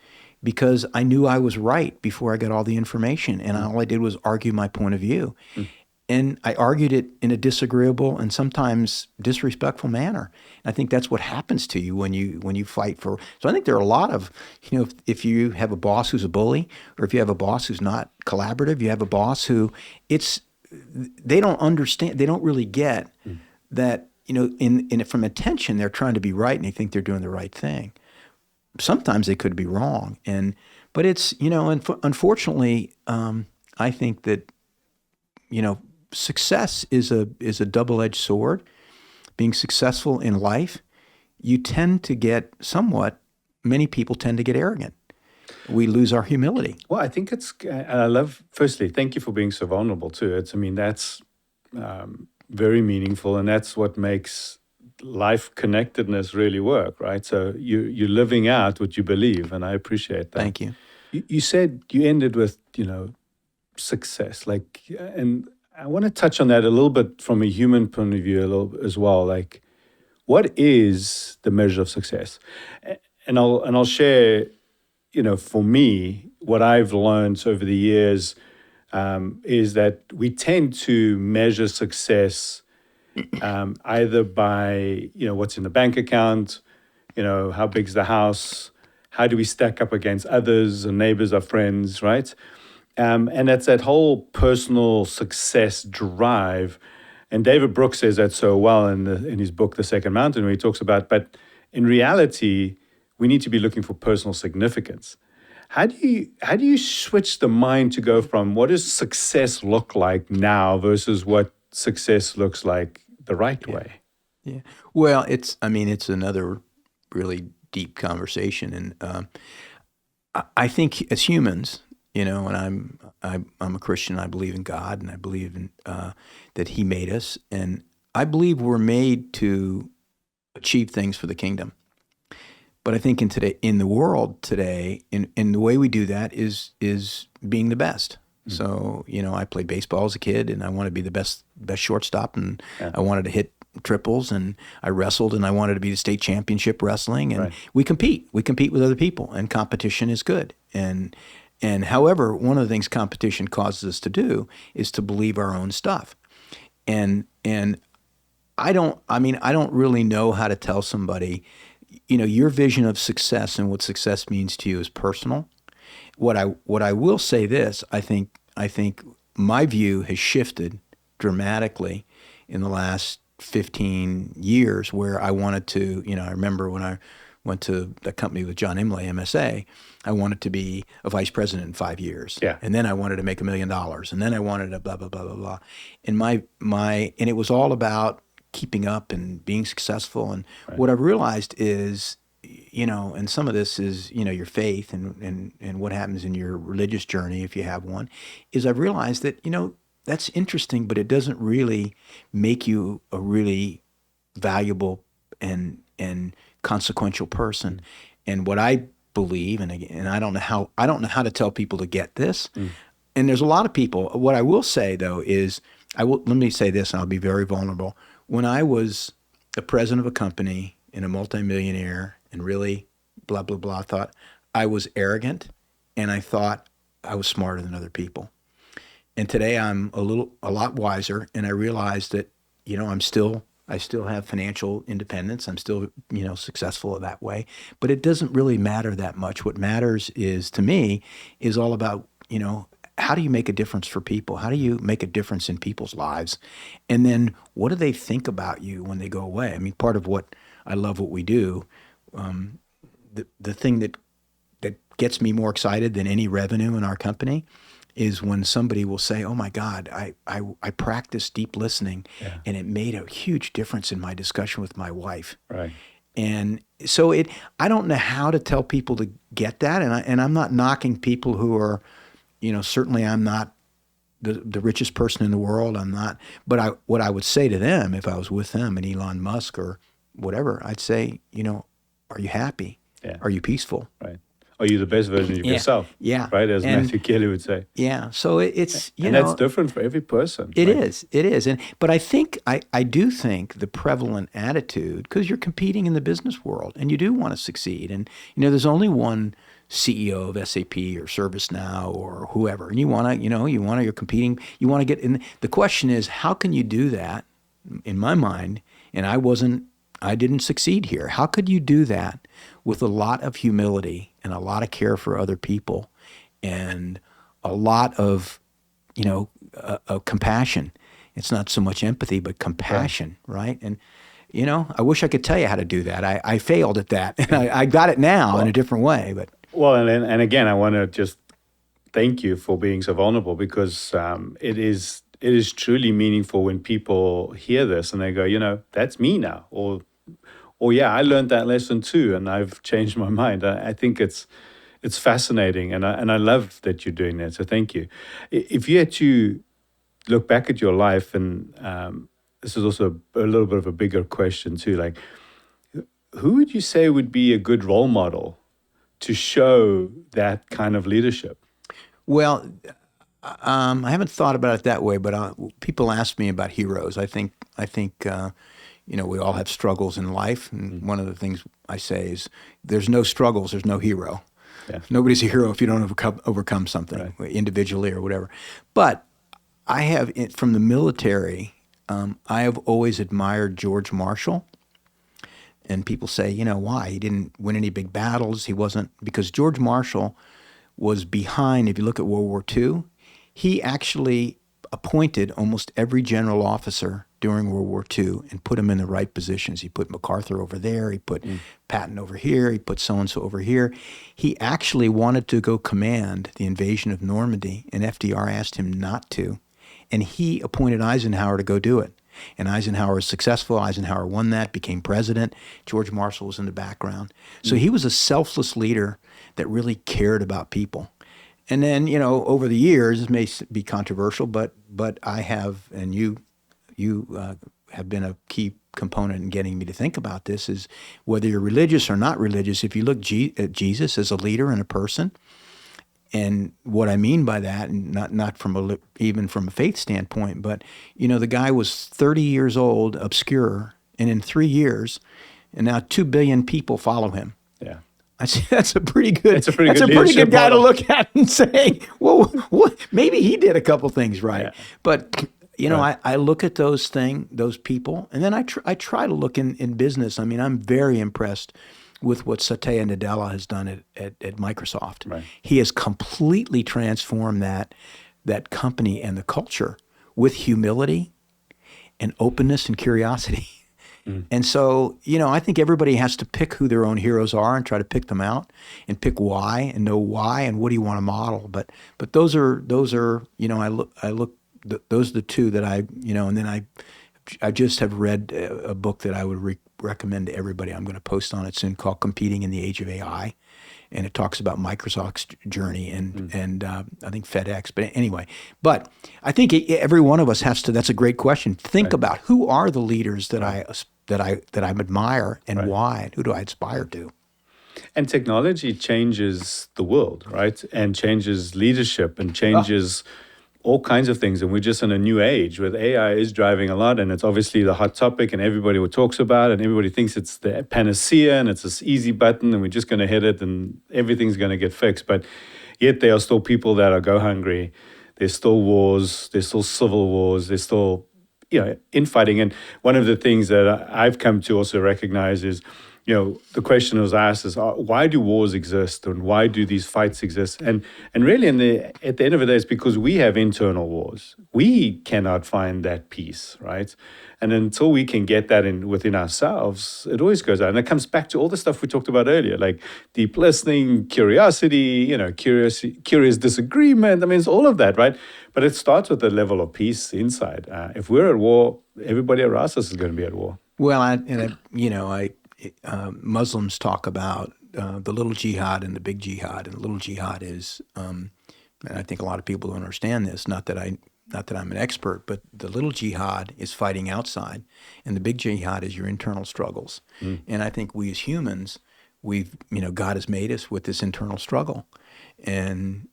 because I knew I was right before I got all the information, and all I did was argue my point of view. And I argued it in a disagreeable and sometimes disrespectful manner. And I think that's what happens to you when you fight for. So I think there are a lot of, if you have a boss who's a bully, or if you have a boss who's not collaborative, you have a boss who they don't understand, they don't really get that, from intention, they're trying to be right and they think they're doing the right thing. Sometimes they could be wrong. But it's, unfortunately, I think that, success is a double-edged sword. Being successful in life, you tend to get many people tend to get arrogant. We lose our humility. Well, I think firstly, thank you for being so vulnerable too. That's very meaningful, and that's what makes life connectedness really work, right? So you're living out what you believe, and I appreciate that. Thank you. You said you ended with, success, and I want to touch on that a little bit from a human point of view a little as well. Like, what is the measure of success? And I'll share, for me, what I've learned over the years is that we tend to measure success either by, what's in the bank account, how big's the house, how do we stack up against others and neighbors or friends, right? And it's that whole personal success drive. And David Brooks says that so well in his book, The Second Mountain, where he talks about, but in reality, we need to be looking for personal significance. How do you switch the mind to go from what does success look like now versus what success looks like the right way? Yeah. Well, it's another really deep conversation. And I think as humans, and I'm a Christian. I believe in God, and I believe in that He made us, and I believe we're made to achieve things for the kingdom. But I think in the world today, in the way we do that is being the best. So I played baseball as a kid, and I wanted to be the best shortstop, and I wanted to hit triples, and I wrestled, and I wanted to be the state championship wrestling, and we compete with other people, and competition is good. And however, one of the things competition causes us to do is to believe our own stuff. And I don't really know how to tell somebody, your vision of success and what success means to you is personal. What I will say this, I think my view has shifted dramatically in the last 15 years, where I wanted to, I remember when I went to the company with John Imlay, MSA, I wanted to be a vice president in 5 years. Yeah. And then I wanted to make $1 million. And then I wanted to blah, blah, blah, blah, blah. And and it was all about keeping up and being successful. And what I've realized is, and some of this is, your faith and what happens in your religious journey, if you have one, is I've realized that, that's interesting, but it doesn't really make you a really valuable and consequential person. And what I believe, and I don't know how to tell people to get this. And there's a lot of people. What I will say though is, let me say this, and I'll be very vulnerable. When I was the president of a company and a multimillionaire and really blah blah blah, I thought I was arrogant, and I thought I was smarter than other people. And today I'm a lot wiser, and I realize that, I still have financial independence. I'm still, successful that way, but it doesn't really matter that much. What matters is, to me, is all about, how do you make a difference for people? How do you make a difference in people's lives? And then what do they think about you when they go away? I mean, part of what I love what we do, the thing that gets me more excited than any revenue in our company is when somebody will say, "Oh my God, I practiced deep listening, and it made a huge difference in my discussion with my wife." Right. And so I don't know how to tell people to get that, and I'm not knocking people who are, certainly I'm not the richest person in the world. I'm not, but what I would say to them if I was with them and Elon Musk or whatever, I'd say, are you happy? Yeah. Are you peaceful? Right. Are you the best version of yourself? Yeah. Right, as Matthew Kelly would say. Yeah. So it's, and that's different for every person. It is. But I do think the prevalent attitude, because you're competing in the business world and you do want to succeed. And, there's only one CEO of SAP or ServiceNow or whoever. And you're competing, you want to get in. The question is, how can you do that? In my mind, and I didn't succeed here. How could you do that with a lot of humility and a lot of care for other people and a lot of, compassion? It's not so much empathy, but compassion, right? And, I wish I could tell you how to do that. I failed at that. And I got it now in a different way. But and again, I want to just thank you for being so vulnerable, because it is truly meaningful when people hear this and they go, that's me now, or yeah, I learned that lesson too, and I've changed my mind. I think it's fascinating, and I love that you're doing that. So thank you. If you had to look back at your life, and this is also a little bit of a bigger question too, like, who would you say would be a good role model to show that kind of leadership? Well, I haven't thought about it that way, but people ask me about heroes. I think we all have struggles in life, and one of the things I say is, there's no struggles, there's no hero. Yeah. Nobody's a hero if you don't overcome something, right, individually or whatever. But I have, from the military, I have always admired George Marshall. And people say, why? He didn't win any big battles. He wasn't, because George Marshall was behind, if you look at World War II, he actually appointed almost every general officer during World War II and put them in the right positions. He put MacArthur over there, he put Patton over here, he put so-and-so over here. He actually wanted to go command the invasion of Normandy, and FDR asked him not to. And he appointed Eisenhower to go do it. And Eisenhower was successful. Eisenhower won that, became president. George Marshall was in the background. So he was a selfless leader that really cared about people. And then, over the years, it may be controversial, but I have, and you have been a key component in getting me to think about this, is whether you're religious or not religious, if you look at Jesus as a leader and a person, and what I mean by that, and not from even from a faith standpoint, but the guy was 30 years old, obscure, and in 3 years, and now 2 billion people follow him. Yeah, I say that's a pretty good. That's a pretty good guy model to look at and say, well, maybe he did a couple things right. Yeah. But I look at those people, and then I try to look in business. I mean, I'm very impressed with what Satya Nadella has done at Microsoft. Right. He has completely transformed that company and the culture with humility and openness and curiosity. And so, I think everybody has to pick who their own heroes are and try to pick them out and pick why and know why and what do you want to model. But those are those are those are the two that and then I just have read a book that I would recommend to everybody. I'm going to post on it soon, called Competing in the Age of AI. And it talks about Microsoft's journey and I think FedEx. But anyway, I think every one of us has to. That's a great question. Think about who are the leaders that I admire and why, and who do I aspire to? And technology changes the world, right? And changes leadership and changes all kinds of things. And we're just in a new age where AI is driving a lot. And it's obviously the hot topic and everybody talks about it. And everybody thinks it's the panacea and it's this easy button and we're just going to hit it and everything's going to get fixed. But yet there are still people that are go hungry. There's still wars. There's still civil wars. There's still, infighting. And one of the things that I've come to also recognize is, the question was asked is, why do wars exist and why do these fights exist? And really, at the end of the day, it's because we have internal wars. We cannot find that peace, right? And until we can get that within ourselves, it always goes out. And it comes back to all the stuff we talked about earlier, like deep listening, curiosity, curious disagreement. I mean, it's all of that, right? But it starts with the level of peace inside. If we're at war, everybody around us is going to be at war. Well, Muslims talk about the little jihad and the big jihad, and the little jihad is, and I think a lot of people don't understand this. Not that I'm an expert, but the little jihad is fighting outside, and the big jihad is your internal struggles. And I think we as humans, God has made us with this internal struggle, and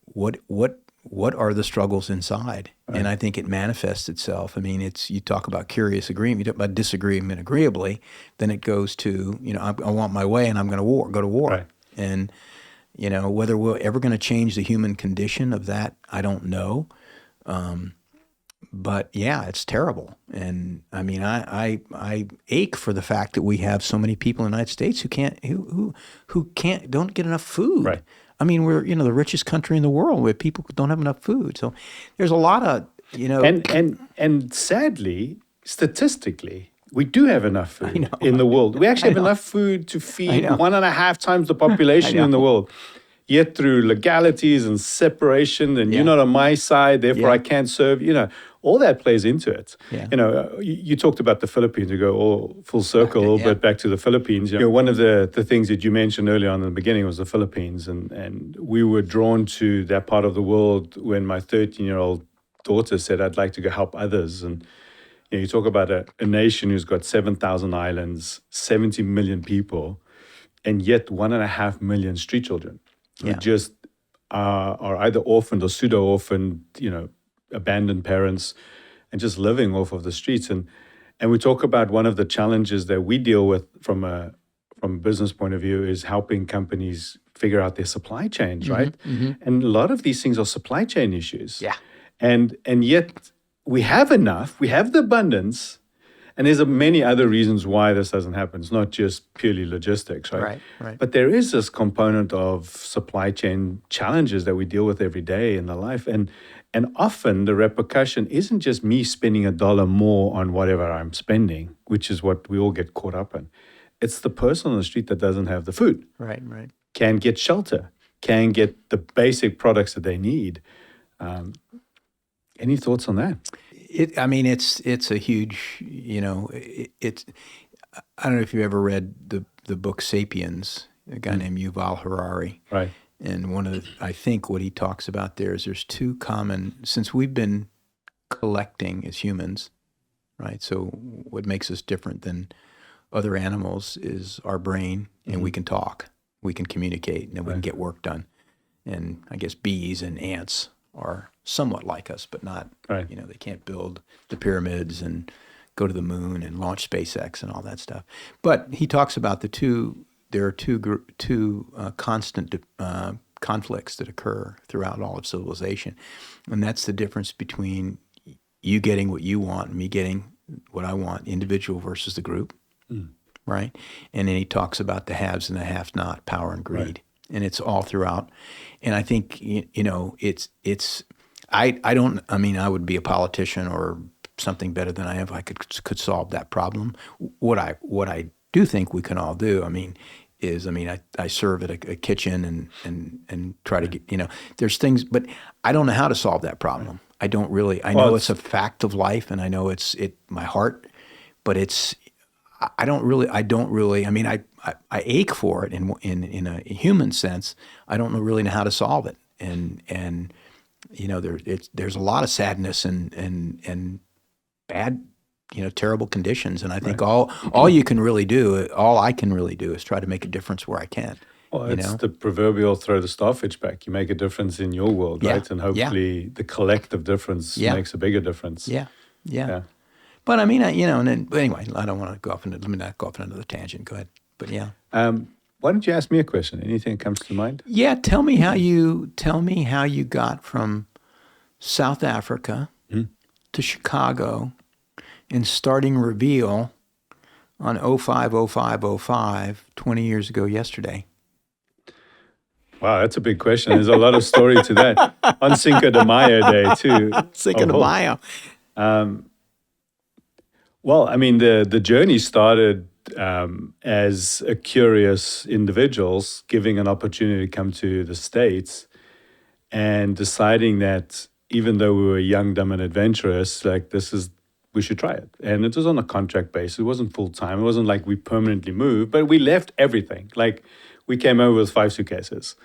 what are the struggles inside? Right. And I think it manifests itself. I mean, you talk about curious agreement, you talk about disagreement agreeably, then it goes to, I want my way and I'm going to go to war. Right. And, whether we're ever going to change the human condition of that, I don't know. But yeah, it's terrible. And I mean, I ache for the fact that we have so many people in the United States who don't get enough food. Right. I mean, we're the richest country in the world where people don't have enough food. So there's a lot of and sadly, statistically, we do have enough food in the world. We actually have enough food to feed 1.5 times the population in the world. Yet through legalities and separation, and you're not on my side, therefore I can't serve. All that plays into it. Yeah. You talked about the Philippines. We go all full circle a little bit back to the Philippines. One of the things that you mentioned earlier on in the beginning was the Philippines, and we were drawn to that part of the world when my 13-year-old daughter said, "I'd like to go help others." And you talk about a nation who's got 7,000 islands, 70 million people, and yet 1.5 million street children who just are either orphaned or pseudo-orphaned, abandoned parents, and just living off of the streets. And we talk about one of the challenges that we deal with from a business point of view is helping companies figure out their supply chains, right? Mm-hmm. And a lot of these things are supply chain issues. Yeah. And yet we have enough, we have the abundance, and there's many other reasons why this doesn't happen. It's not just purely logistics, right? Right. But there is this component of supply chain challenges that we deal with every day in the life. And often the repercussion isn't just me spending $1 more on whatever I'm spending, which is what we all get caught up in. It's the person on the street that doesn't have the food. Right. Can't get shelter, can't get the basic products that they need. Any thoughts on that? It's a huge, it's, I don't know if you've ever read the book Sapiens, a guy named Yuval Harari. Right. And I think what he talks about there is there's two common, since we've been collecting as humans, right? So what makes us different than other animals is our brain, and we can talk, we can communicate, and then we can get work done. And I guess bees and ants are somewhat like us, but not, they can't build the pyramids and go to the moon and launch SpaceX and all that stuff. But he talks about there are two constant conflicts that occur throughout all of civilization. And that's the difference between you getting what you want and me getting what I want, individual versus the group. right? And then he talks about the haves and the have-not, power and greed, and it's all throughout. And I think I mean, I would be a politician or something better than I am if I could solve that problem. What I do think we can all do, I mean, I serve at a kitchen and try to get, there's things, but I don't know how to solve that problem. I don't really. I know it's a fact of life, and I know it's my heart, but I don't really. I mean, I ache for it in a human sense. I don't really know how to solve it, and there's a lot of sadness and bad, terrible conditions, and I think all I can really do is try to make a difference where I can. Well, it's the proverbial throw the starfish back. You make a difference in your world, right? And hopefully the collective difference makes a bigger difference. Yeah. But I mean, anyway, I don't want to go off into, let me not go off into another tangent. Go ahead. But yeah. Why don't you ask me a question? Anything that comes to mind? Yeah. Tell me how you got from South Africa to Chicago and starting Reveal on 05/05/05, 20 years ago yesterday. Wow, that's a big question. There's a lot of story to that. On Cinco de Mayo Day, too. Cinco de Mayo. Well, I mean, the journey started as a curious individuals giving an opportunity to come to the States and deciding that even though we were young, dumb, and adventurous, like we should try it. And it was on a contract basis. It wasn't full time. It wasn't like we permanently moved, but we left everything. Like we came over with 5 suitcases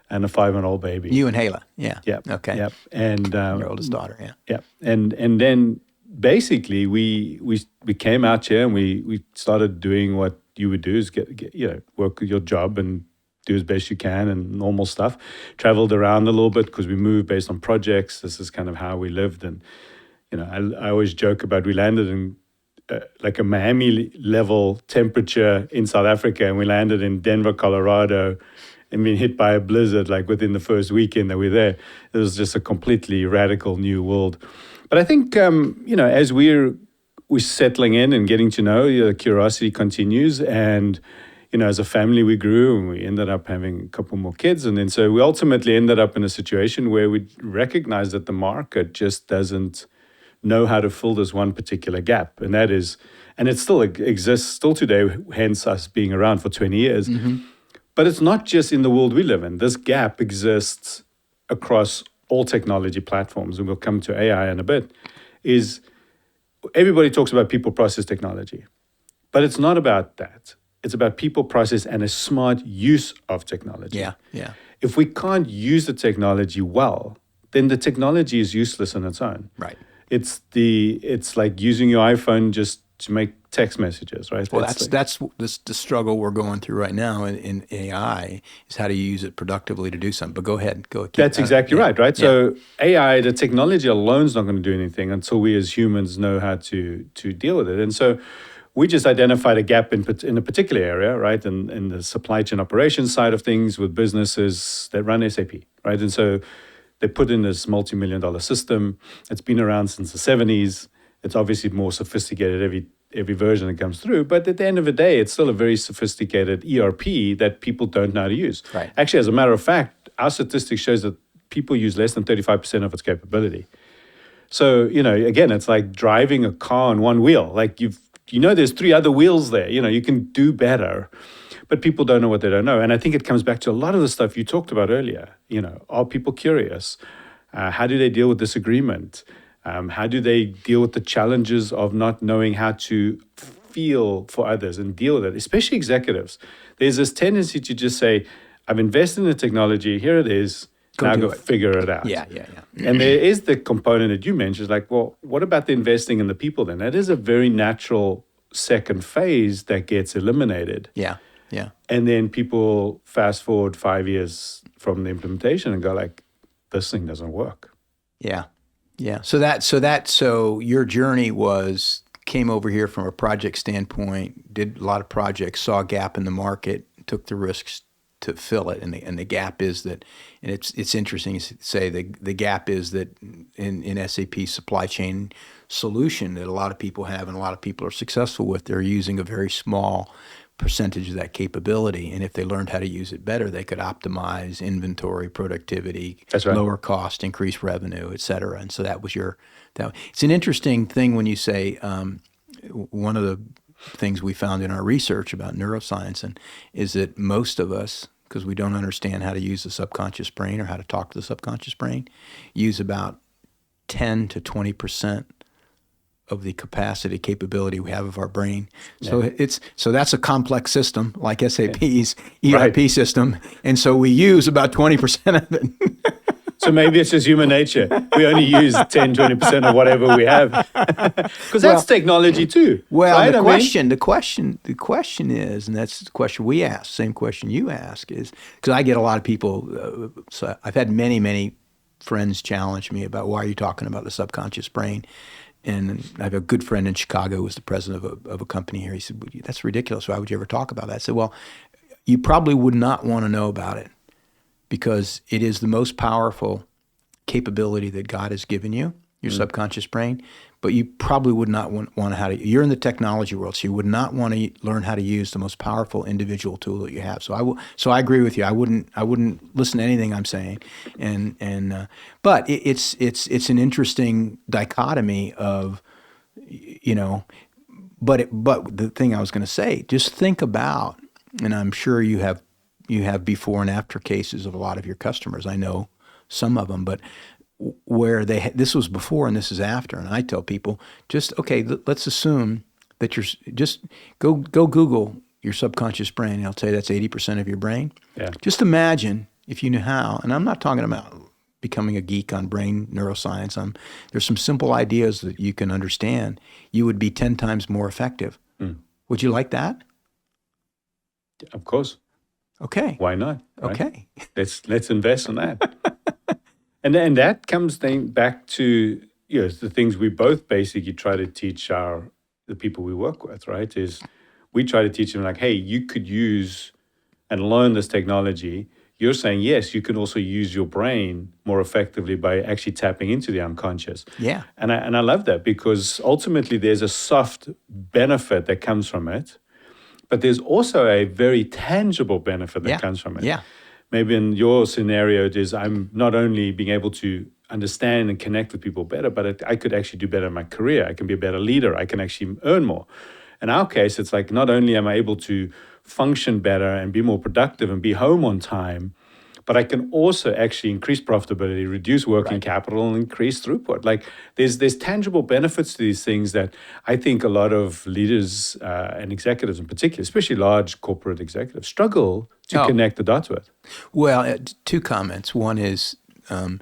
and a 5-month-old baby. You and Hala, yeah. Yep. Okay. Yep. And your oldest daughter, yeah. Yeah. And then basically we came out here and we started doing what you would do is get work your job and do as best you can and normal stuff. Traveled around a little bit because we moved based on projects. This is kind of how we lived. And I always joke about we landed in like a Miami level temperature in South Africa, and we landed in Denver, Colorado, and been hit by a blizzard like within the first weekend that we were there. It was just a completely radical new world. But I think as we're settling in and getting to know, the curiosity continues, and as a family we grew and we ended up having a couple more kids, and then so we ultimately ended up in a situation where we recognized that the market just doesn't know how to fill this one particular gap, and it still exists still today, hence us being around for 20 years. Mm-hmm. But it's not just in the world we live in. This gap exists across all technology platforms, and we'll come to AI in a bit. Is everybody talks about people, process, technology, but it's not about that. It's about people, process, and a smart use of technology. Yeah. If we can't use the technology well, then the technology is useless on its own. Right. It's like using your iPhone just to make text messages, right? Well, that's the struggle we're going through right now in AI is how do you use it productively to do something. But go ahead. That's exactly right? Yeah. So AI, the technology alone is not going to do anything until we as humans know how to deal with it. And so we just identified a gap in a particular area, right? In the supply chain operations side of things with businesses that run SAP, right? And so they put in this multi-million-dollar system. It's been around since the 70s. It's obviously more sophisticated every version that comes through. But at the end of the day, it's still a very sophisticated ERP that people don't know how to use. Right. Actually, as a matter of fact, our statistics shows that people use less than 35% of its capability. So, again, it's like driving a car on one wheel. Like there's 3 other wheels there. You can do better. But people don't know what they don't know. And I think it comes back to a lot of the stuff you talked about earlier. Are people curious? How do they deal with disagreement? How do they deal with the challenges of not knowing how to feel for others and deal with it, especially executives? There's this tendency to just say, I've invested in the technology, here it is, now go figure it out. Yeah. And there is the component that you mentioned, like, well, what about the investing in the people then? That is a very natural second phase that gets eliminated. Yeah. And then people fast forward 5 years from the implementation and go like, this thing doesn't work. Yeah. So your journey came over here from a project standpoint, did a lot of projects, saw a gap in the market, took the risks to fill it, and the gap is that, and it's interesting to say the gap is that in SAP supply chain solution that a lot of people have and a lot of people are successful with, they're using a very small percentage of that capability, and if they learned how to use it better, they could optimize inventory, productivity, That's right. lower cost, increase revenue, et cetera. And so that was it's an interesting thing when you say one of the things we found in our research about neuroscience and is that most of us, because we don't understand how to use the subconscious brain or how to talk to the subconscious brain, use about 10 to 20% of the capability we have of our brain. So so that's a complex system like SAP's ERP system, and so we use about 20% of it. So maybe it's just human nature. We only use 10, 20% of whatever we have. Because that's technology too. Well, right? the question is, and that's the question we ask, same question you ask, is because I get a lot of people, so I've had many friends challenge me about why are you talking about the subconscious brain? And I have a good friend in Chicago who was the president of a company here. He said, that's ridiculous. Why would you ever talk about that? I said, well, you probably would not want to know about it because it is the most powerful capability that God has given you, your subconscious brain, but you probably would not want to you're in the technology world, so you would not want to learn how to use the most powerful individual tool that you have. So I agree with you. I wouldn't listen to anything I'm saying, but it's an interesting dichotomy of, but the thing I was going to say, just think about, and I'm sure you have before and after cases of a lot of your customers. I know some of them, but where this was before and this is after. And I tell people, let's assume that you're just go Google your subconscious brain. And I'll tell you that's 80% of your brain. Yeah. Just imagine if you knew how, and I'm not talking about becoming a geek on brain neuroscience. There's some simple ideas that you can understand. You would be 10 times more effective. Would you like that? Of course. Okay. Why not? Right? Okay. Let's invest in that. And that comes then back to the things we both basically try to teach the people we work with, right? Is we try to teach them like, hey, you could use and learn this technology. You're saying, yes, you can also use your brain more effectively by actually tapping into the unconscious. Yeah. And I love that because ultimately there's a soft benefit that comes from it, but there's also a very tangible benefit that comes from it. Yeah. Maybe in your scenario, it is I'm not only being able to understand and connect with people better, but I could actually do better in my career. I can be a better leader. I can actually earn more. In our case, it's like not only am I able to function better and be more productive and be home on time, but I can also actually increase profitability, reduce working capital, and increase throughput. Like there's tangible benefits to these things that I think a lot of leaders and executives in particular, especially large corporate executives, struggle to connect the dots with. Well, two comments. One is at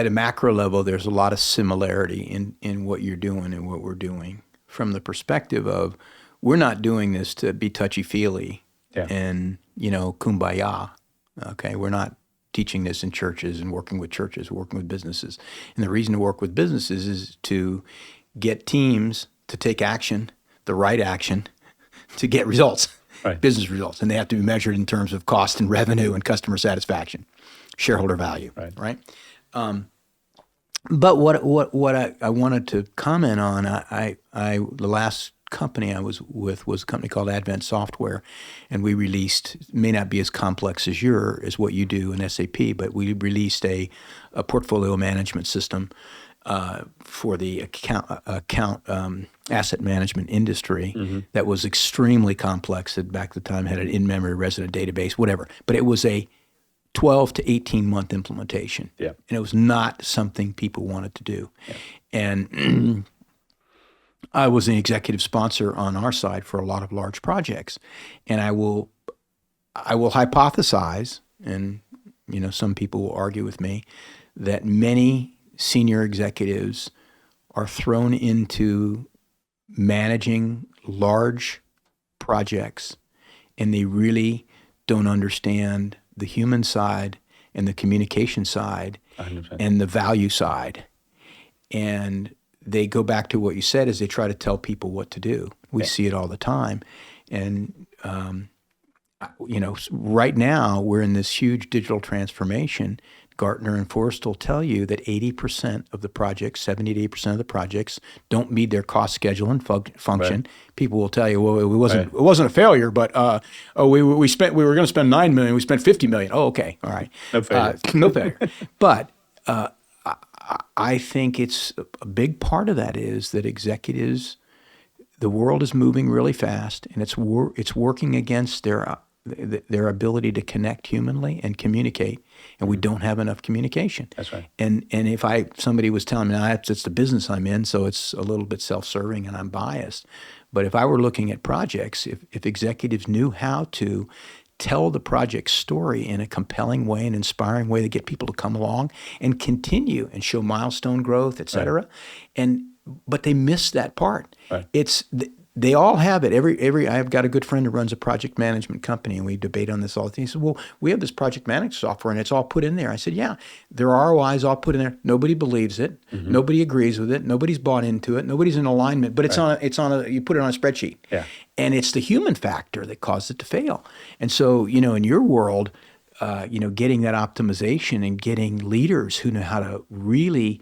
a macro level, there's a lot of similarity in what you're doing and what we're doing from the perspective of we're not doing this to be touchy-feely and, kumbaya. Okay, we're not teaching this in churches and working with churches, we're working with businesses. And the reason to work with businesses is to get teams to take action, the right action, to get results, business results. And they have to be measured in terms of cost and revenue and customer satisfaction, shareholder value, right? But what I wanted to comment on, the last company I was with was a company called Advent Software, and we released, may not be as complex as what you do in SAP, but we released a portfolio management system for the account asset management industry that was extremely complex. That back at the time had an in-memory resident database, whatever. But it was a 12 to 18 month implementation, and it was not something people wanted to do, and I was an executive sponsor on our side for a lot of large projects, and I will hypothesize, and some people will argue with me, that many senior executives are thrown into managing large projects, and they really don't understand the human side and the communication side 100%. And the value side, and they go back to what you said is they try to tell people what to do. We see it all the time. And Right now we're in this huge digital transformation. Gartner and Forrester will tell you that 80% of the projects, 70 to 80% of the projects don't meet their cost, schedule, and function. Right. People will tell you, well, Right. it wasn't a failure, but we were going to spend 9 million, we spent 50 million. Oh, okay, all right, No failure. no failure. But I think it's a big part of that is that executives, the world is moving really fast, and it's working against their ability to connect humanly and communicate, and we don't have enough communication. That's right. And if somebody was telling me, now it's the business I'm in, so it's a little bit self-serving and I'm biased. But if I were looking at projects, if executives knew how to tell the project story in a compelling way, an inspiring way to get people to come along and continue and show milestone growth, et cetera. Right. But they miss that part. Right. They all have it. I've got a good friend who runs a project management company, and we debate on this all the time. He said, well, we have this project management software, and it's all put in there. I said, yeah, there are ROIs all put in there. Nobody believes it. Mm-hmm. Nobody agrees with it. Nobody's bought into it. Nobody's in alignment. But you put it on a spreadsheet. Yeah. And it's the human factor that caused it to fail. And so, in your world, getting that optimization and getting leaders who know how to really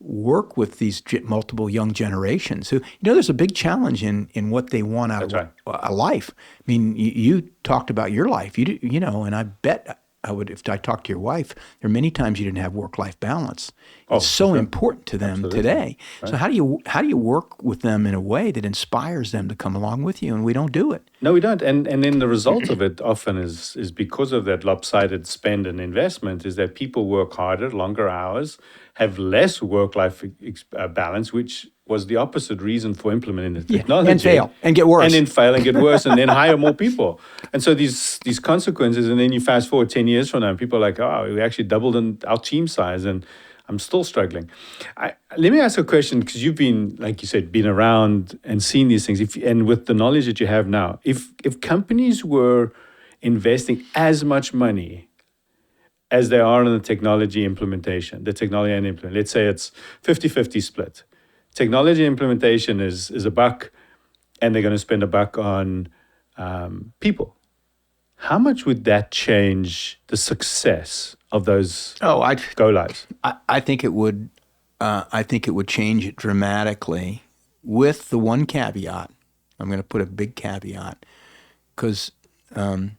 work with these multiple young generations who, there's a big challenge in what they want out of a life. I mean, you talked about your life, and I bet if I talked to your wife, there are many times you didn't have work-life balance. It's so important to them today. Right. So how do you work with them in a way that inspires them to come along with you? And we don't do it. No, we don't. And then the result of it often is because of that lopsided spend and investment is that people work harder, longer hours, have less work-life balance, which was the opposite reason for implementing the technology. And fail and get worse. And then fail and get worse and then hire more people. And so these consequences, and then you fast forward 10 years from now, and people are like, oh, we actually doubled our team size and I'm still struggling. Let me ask a question, because you've been, like you said, been around and seen these things. And with the knowledge that you have now, if companies were investing as much money as they are in the technology and implementation, let's say it's 50-50 split. Technology implementation is $1, and they're going to spend $1 on people. How much would that change the success of those go lives? I think it would. I think it would change it dramatically, with the one caveat. I'm going to put a big caveat, because I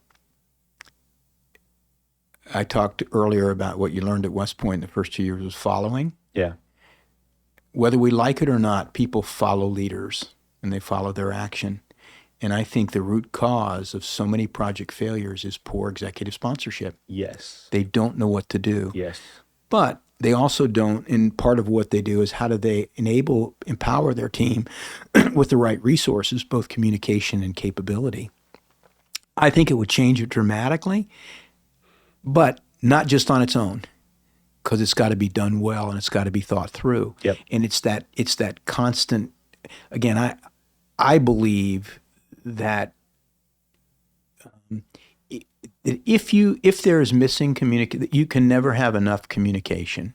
talked earlier about what you learned at West Point in the first 2 years was following. Yeah. Whether we like it or not, people follow leaders and they follow their action. And I think the root cause of so many project failures is poor executive sponsorship. Yes. They don't know what to do. Yes. But they also don't, and part of what they do is how do they empower their team with the right resources, both communication and capability. I think it would change it dramatically, but not just on its own, because it's got to be done well and it's got to be thought through. Yep. And it's that constant. Again, I believe that if there is missing communication, you can never have enough communication.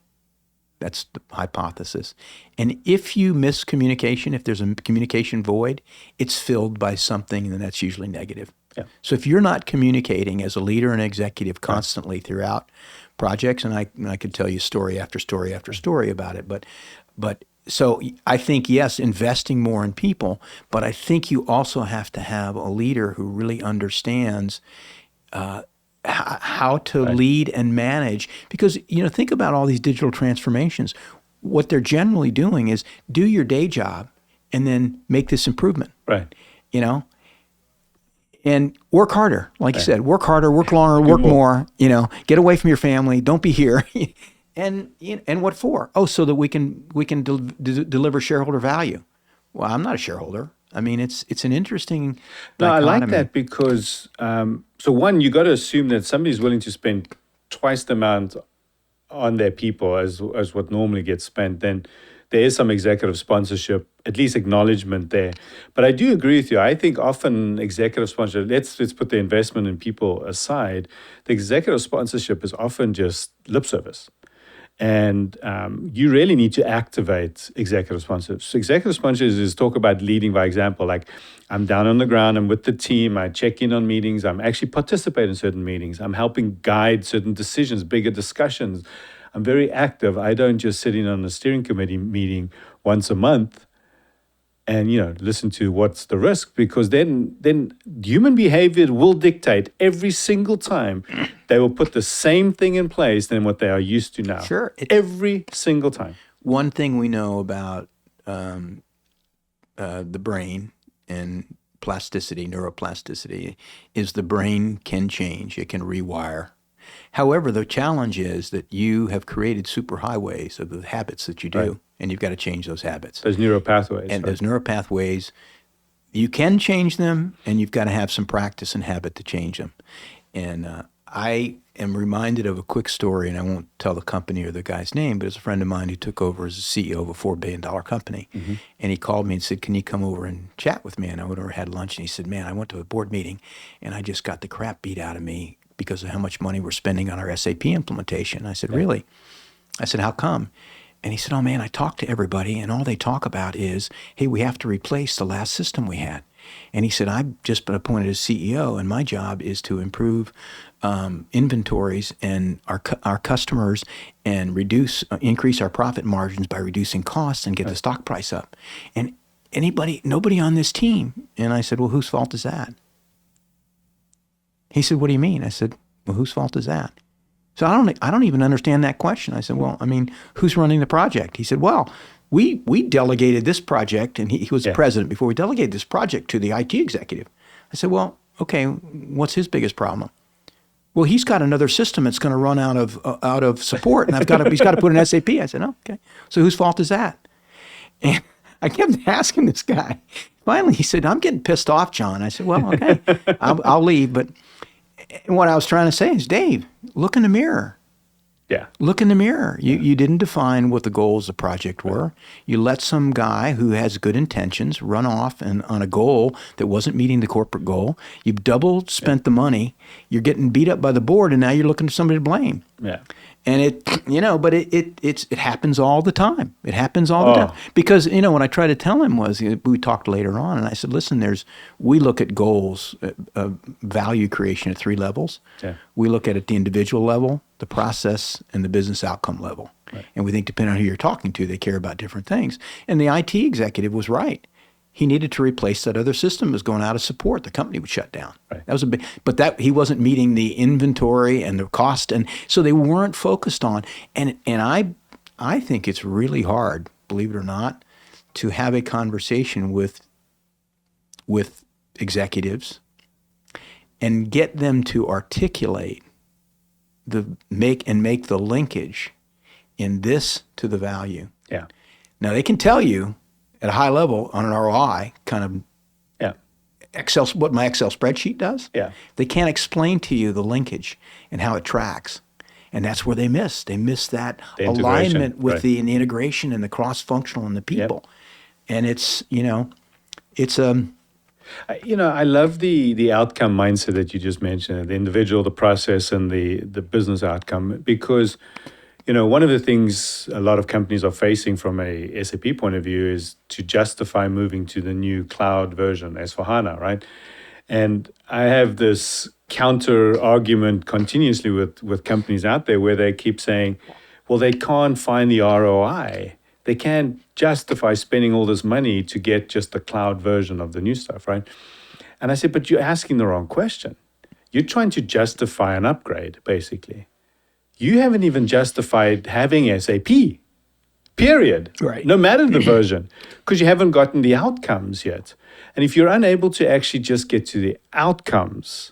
That's the hypothesis. And if you miss communication, if there's a communication void, it's filled by something, and that's usually negative. Yeah. So if you're not communicating as a leader and executive constantly throughout projects, and I could tell you story after story after story about it, but so I think, yes, investing more in people, but I think you also have to have a leader who really understands how to lead and manage. Because, think about all these digital transformations. What they're generally doing is do your day job and then make this improvement. Right. And work harder. Like you said, work harder, work longer, work more, get away from your family, don't be here. And what for? Oh, so that we can deliver shareholder value. Well, I'm not a shareholder. I mean, it's an interesting dichotomy. I like that because, so one, you got to assume that somebody's willing to spend twice the amount on their people as what normally gets spent. Then there is some executive sponsorship, at least acknowledgement there. But I do agree with you. I think often executive sponsorship, let's put the investment in people aside, the executive sponsorship is often just lip service. And you really need to activate executive sponsors. So executive sponsors is talk about leading by example. Like, I'm down on the ground, I'm with the team, I check in on meetings, I'm actually participate in certain meetings, I'm helping guide certain decisions, bigger discussions. I'm very active. I don't just sit in on a steering committee meeting once a month and listen to what's the risk, because then human behavior will dictate every single time they will put the same thing in place than what they are used to now. Sure. Every single time. One thing we know about the brain and plasticity, neuroplasticity, is the brain can change. It can rewire. However, the challenge is that you have created superhighways of the habits that you do, Right. and you've got to change those habits. Those neural pathways. And right? those neuropathways, you can change them, and you've got to have some practice and habit to change them. And I am reminded of a quick story, and I won't tell the company or the guy's name, but it's a friend of mine who took over as a CEO of a $4 billion company. Mm-hmm. And he called me and said, can you come over and chat with me? And I went over and had lunch, and he said, man, I went to a board meeting, and I just got the crap beat out of me because of how much money we're spending on our SAP implementation. I said, really? I said, how come? And he said, oh, man, I talked to everybody, and all they talk about is, hey, we have to replace the last system we had. And he said, I've just been appointed as CEO, and my job is to improve inventories and our customers and increase our profit margins by reducing costs and get the stock price up. And nobody on this team. And I said, well, whose fault is that? He said, what do you mean? I said, well, whose fault is that? So I don't even understand that question. I said, well, I mean, who's running the project? He said, well, we delegated this project, and he was the president before. We delegated this project to the IT executive. I said, well, okay, what's his biggest problem? Well, he's got another system that's going to run out of support, and he's got to put in SAP. I said, oh, okay. So whose fault is that? And I kept asking this guy. Finally, he said, I'm getting pissed off, John. I said, well, okay, I'll leave. But what I was trying to say is, Dave, look in the mirror. Yeah. Look in the mirror. You didn't define what the goals of the project were. You let some guy who has good intentions run off and on a goal that wasn't meeting the corporate goal. You've spent the money. You're getting beat up by the board, and now you're looking for somebody to blame. Yeah. And it happens all the time. It happens all the time. Because, what I tried to tell him was, we talked later on, and I said, listen, we look at goals, value creation at 3 levels. Yeah. We look at the individual level, the process, and the business outcome level. Right. And we think, depending on who you're talking to, they care about different things. And the IT executive was right. He needed to replace that other system. It was going out of support. The company would shut down. Right. That was but he wasn't meeting the inventory and the cost, and so they weren't focused on. And I think it's really hard, believe it or not, to have a conversation with executives and get them to articulate make the linkage in this to the value. Yeah. Now they can tell you at a high level on an ROI kind of what my Excel spreadsheet does. Yeah. They can't explain to you the linkage and how it tracks. And that's where they miss. They miss that alignment with the integration and the cross-functional and the people. Yep. And it's I love the outcome mindset that you just mentioned, the individual, the process, and the business outcome, because one of the things a lot of companies are facing from a SAP point of view is to justify moving to the new cloud version, S/4HANA, right? And I have this counter argument continuously with companies out there where they keep saying, well, they can't find the ROI. They can't justify spending all this money to get just the cloud version of the new stuff, right? And I said, but you're asking the wrong question. You're trying to justify an upgrade, basically. You haven't even justified having SAP, period. Right. No matter the version, because you haven't gotten the outcomes yet. And if you're unable to actually just get to the outcomes,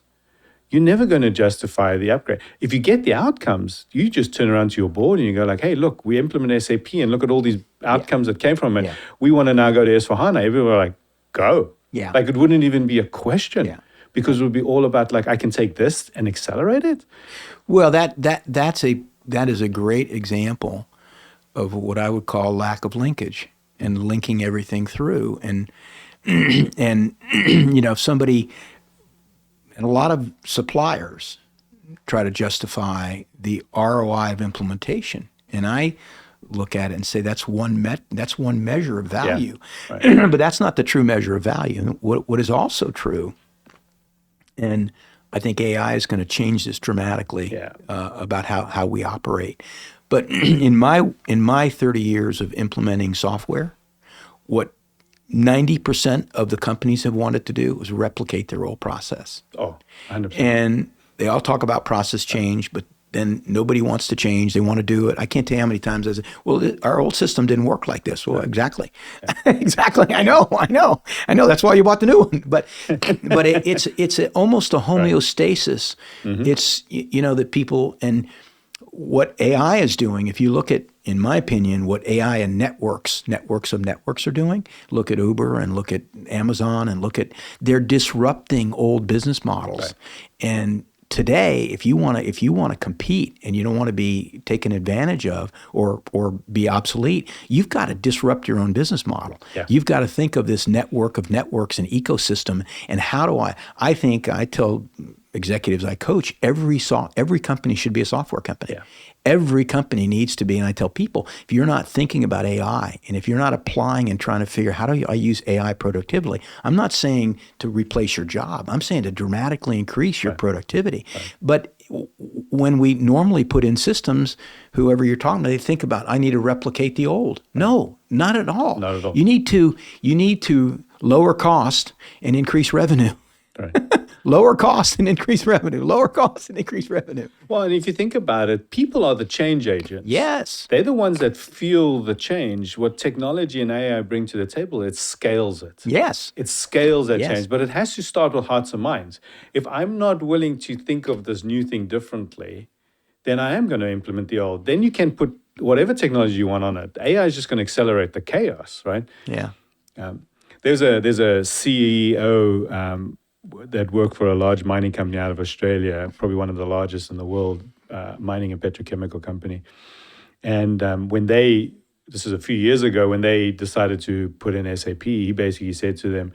you're never going to justify the upgrade. If you get the outcomes, you just turn around to your board and you go like, hey, look, we implement SAP and look at all these outcomes that came from it. We want to now go to S/4HANA. Everyone will like, go. Yeah. Like it wouldn't even be a question. Yeah. Because it would be all about like, I can take this and accelerate it. Well, that is a great example of what I would call lack of linkage and linking everything through. And if somebody, and a lot of suppliers try to justify the ROI of implementation. And I look at it and say that's one measure of value. Right. But that's not the true measure of value. What is also true, and I think AI is going to change this dramatically Yeah. about how we operate. But in my 30 years of implementing software, what 90% of the companies have wanted to do is replicate their old process. Oh, 100%. And they all talk about process change, but then nobody wants to change. They want to do it. I can't tell you how many times I say, well, our old system didn't work like this. Well, exactly. Exactly. I know. That's why you bought the new one. But it's almost a homeostasis. It's, that people, and what AI is doing, if you look at, in my opinion, what AI and networks of networks are doing, look at Uber and look at Amazon and they're disrupting old business models. Right. And today, if you want to compete and you don't want to be taken advantage of or be obsolete, you've got to disrupt your own business model. Yeah. You've got to think of this network of networks and ecosystem. And how do I tell executives I coach, every company should be a software company. Yeah. Every company needs to be, and I tell people, if you're not thinking about AI and if you're not applying and trying to figure how do I use AI productively, I'm not saying to replace your job. I'm saying to dramatically increase your productivity. Right. But when we normally put in systems, whoever you're talking to, they think about, I need to replicate the old. No, not at all. Not at all. You need to lower cost and increase revenue. Right. Lower cost and increase revenue. Lower cost and increase revenue. Well, and if you think about it, people are the change agents. Yes. They're the ones that fuel the change. What technology and AI bring to the table, it scales it. Yes. It scales that Yes. change, but it has to start with hearts and minds. If I'm not willing to think of this new thing differently, then I am going to implement the old. Then you can put whatever technology you want on it. AI is just going to accelerate the chaos, right? Yeah. There's a CEO that worked for a large mining company out of Australia, probably one of the largest in the world, mining and petrochemical company. And this is a few years ago, when they decided to put in SAP, he basically said to them,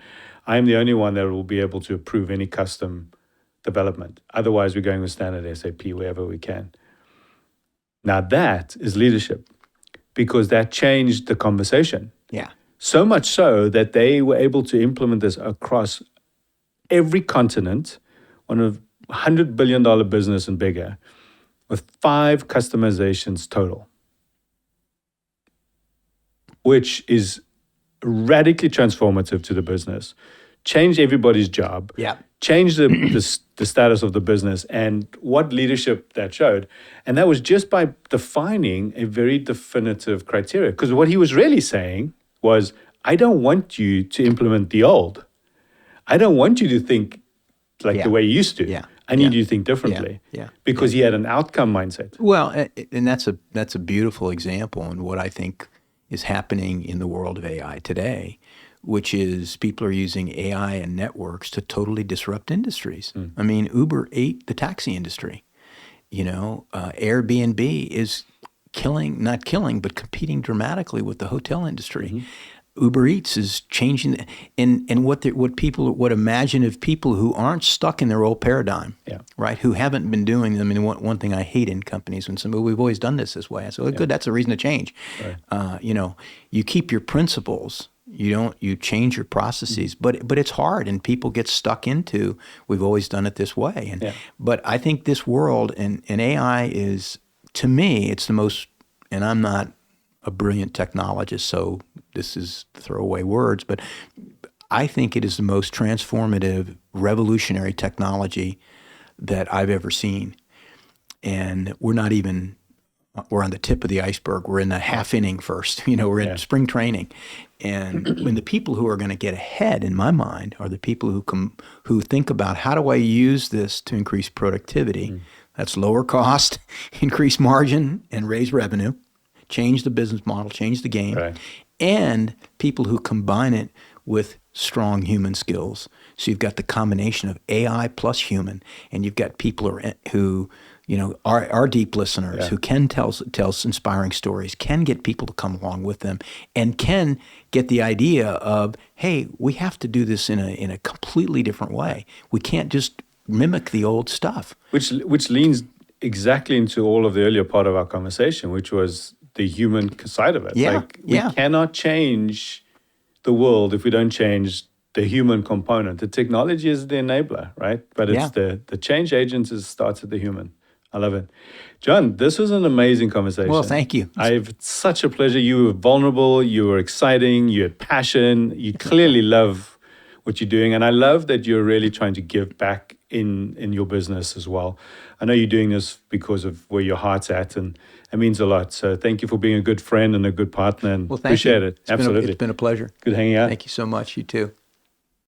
I am the only one that will be able to approve any custom development. Otherwise, we're going with standard SAP wherever we can. Now that is leadership, because that changed the conversation. Yeah. So much so that they were able to implement this across every continent, on a $100 billion business and bigger, with 5 customizations total, which is radically transformative to the business, change everybody's job, Yeah. change the status of the business, and what leadership that showed. And that was just by defining a very definitive criteria. Because what he was really saying was, I don't want you to implement the old. I don't want you to think like the way you used to. Yeah. I need you to think differently. Yeah. Because he had an outcome mindset. Well, and that's a beautiful example in what I think is happening in the world of AI today, which is people are using AI and networks to totally disrupt industries. I mean, Uber ate the taxi industry. Airbnb is not killing, but competing dramatically with the hotel industry. Uber Eats is changing, and what imaginative people who aren't stuck in their old paradigm, right? Who haven't been doing. I mean, one thing I hate in companies when we've always done this way. I say, well, good, that's a reason to change. Right. You keep your principles. You change your processes, but it's hard, and people get stuck into, we've always done it this way. But I think this world and AI is, to me, it's the most, and I'm not a brilliant technologist, so this is throwaway words, but I think it is the most transformative, revolutionary technology that I've ever seen. And we're on the tip of the iceberg. We're in the half inning first. We're in spring training. And when the people who are going to get ahead, in my mind, are the people who think about, how do I use this to increase productivity? That's lower cost, increase margin, and raise revenue. Change the business model, change the game, and people who combine it with strong human skills. So you've got the combination of AI plus human, and you've got people who are deep listeners, who can tell inspiring stories, can get people to come along with them, and can get the idea of, hey, we have to do this in a completely different way. We can't just mimic the old stuff. Which leans exactly into all of the earlier part of our conversation, which was the human side of it. Yeah, Like we yeah. cannot change the world if we don't change the human component. The technology is the enabler, right? But it's Yeah. the change agent starts at the human. I love it. John, this was an amazing Well, conversation. thank you. I've such a pleasure. You were vulnerable, you were exciting, you had passion, you clearly love what you're doing. And I love that you're really trying to give back in your business as well. I know you're doing this because of where your heart's at, and it means a lot. So thank you for being a good friend and a good partner, and Well, thank you. appreciate it. Absolutely. It's been a pleasure. Good hanging out. Thank you so much. You too.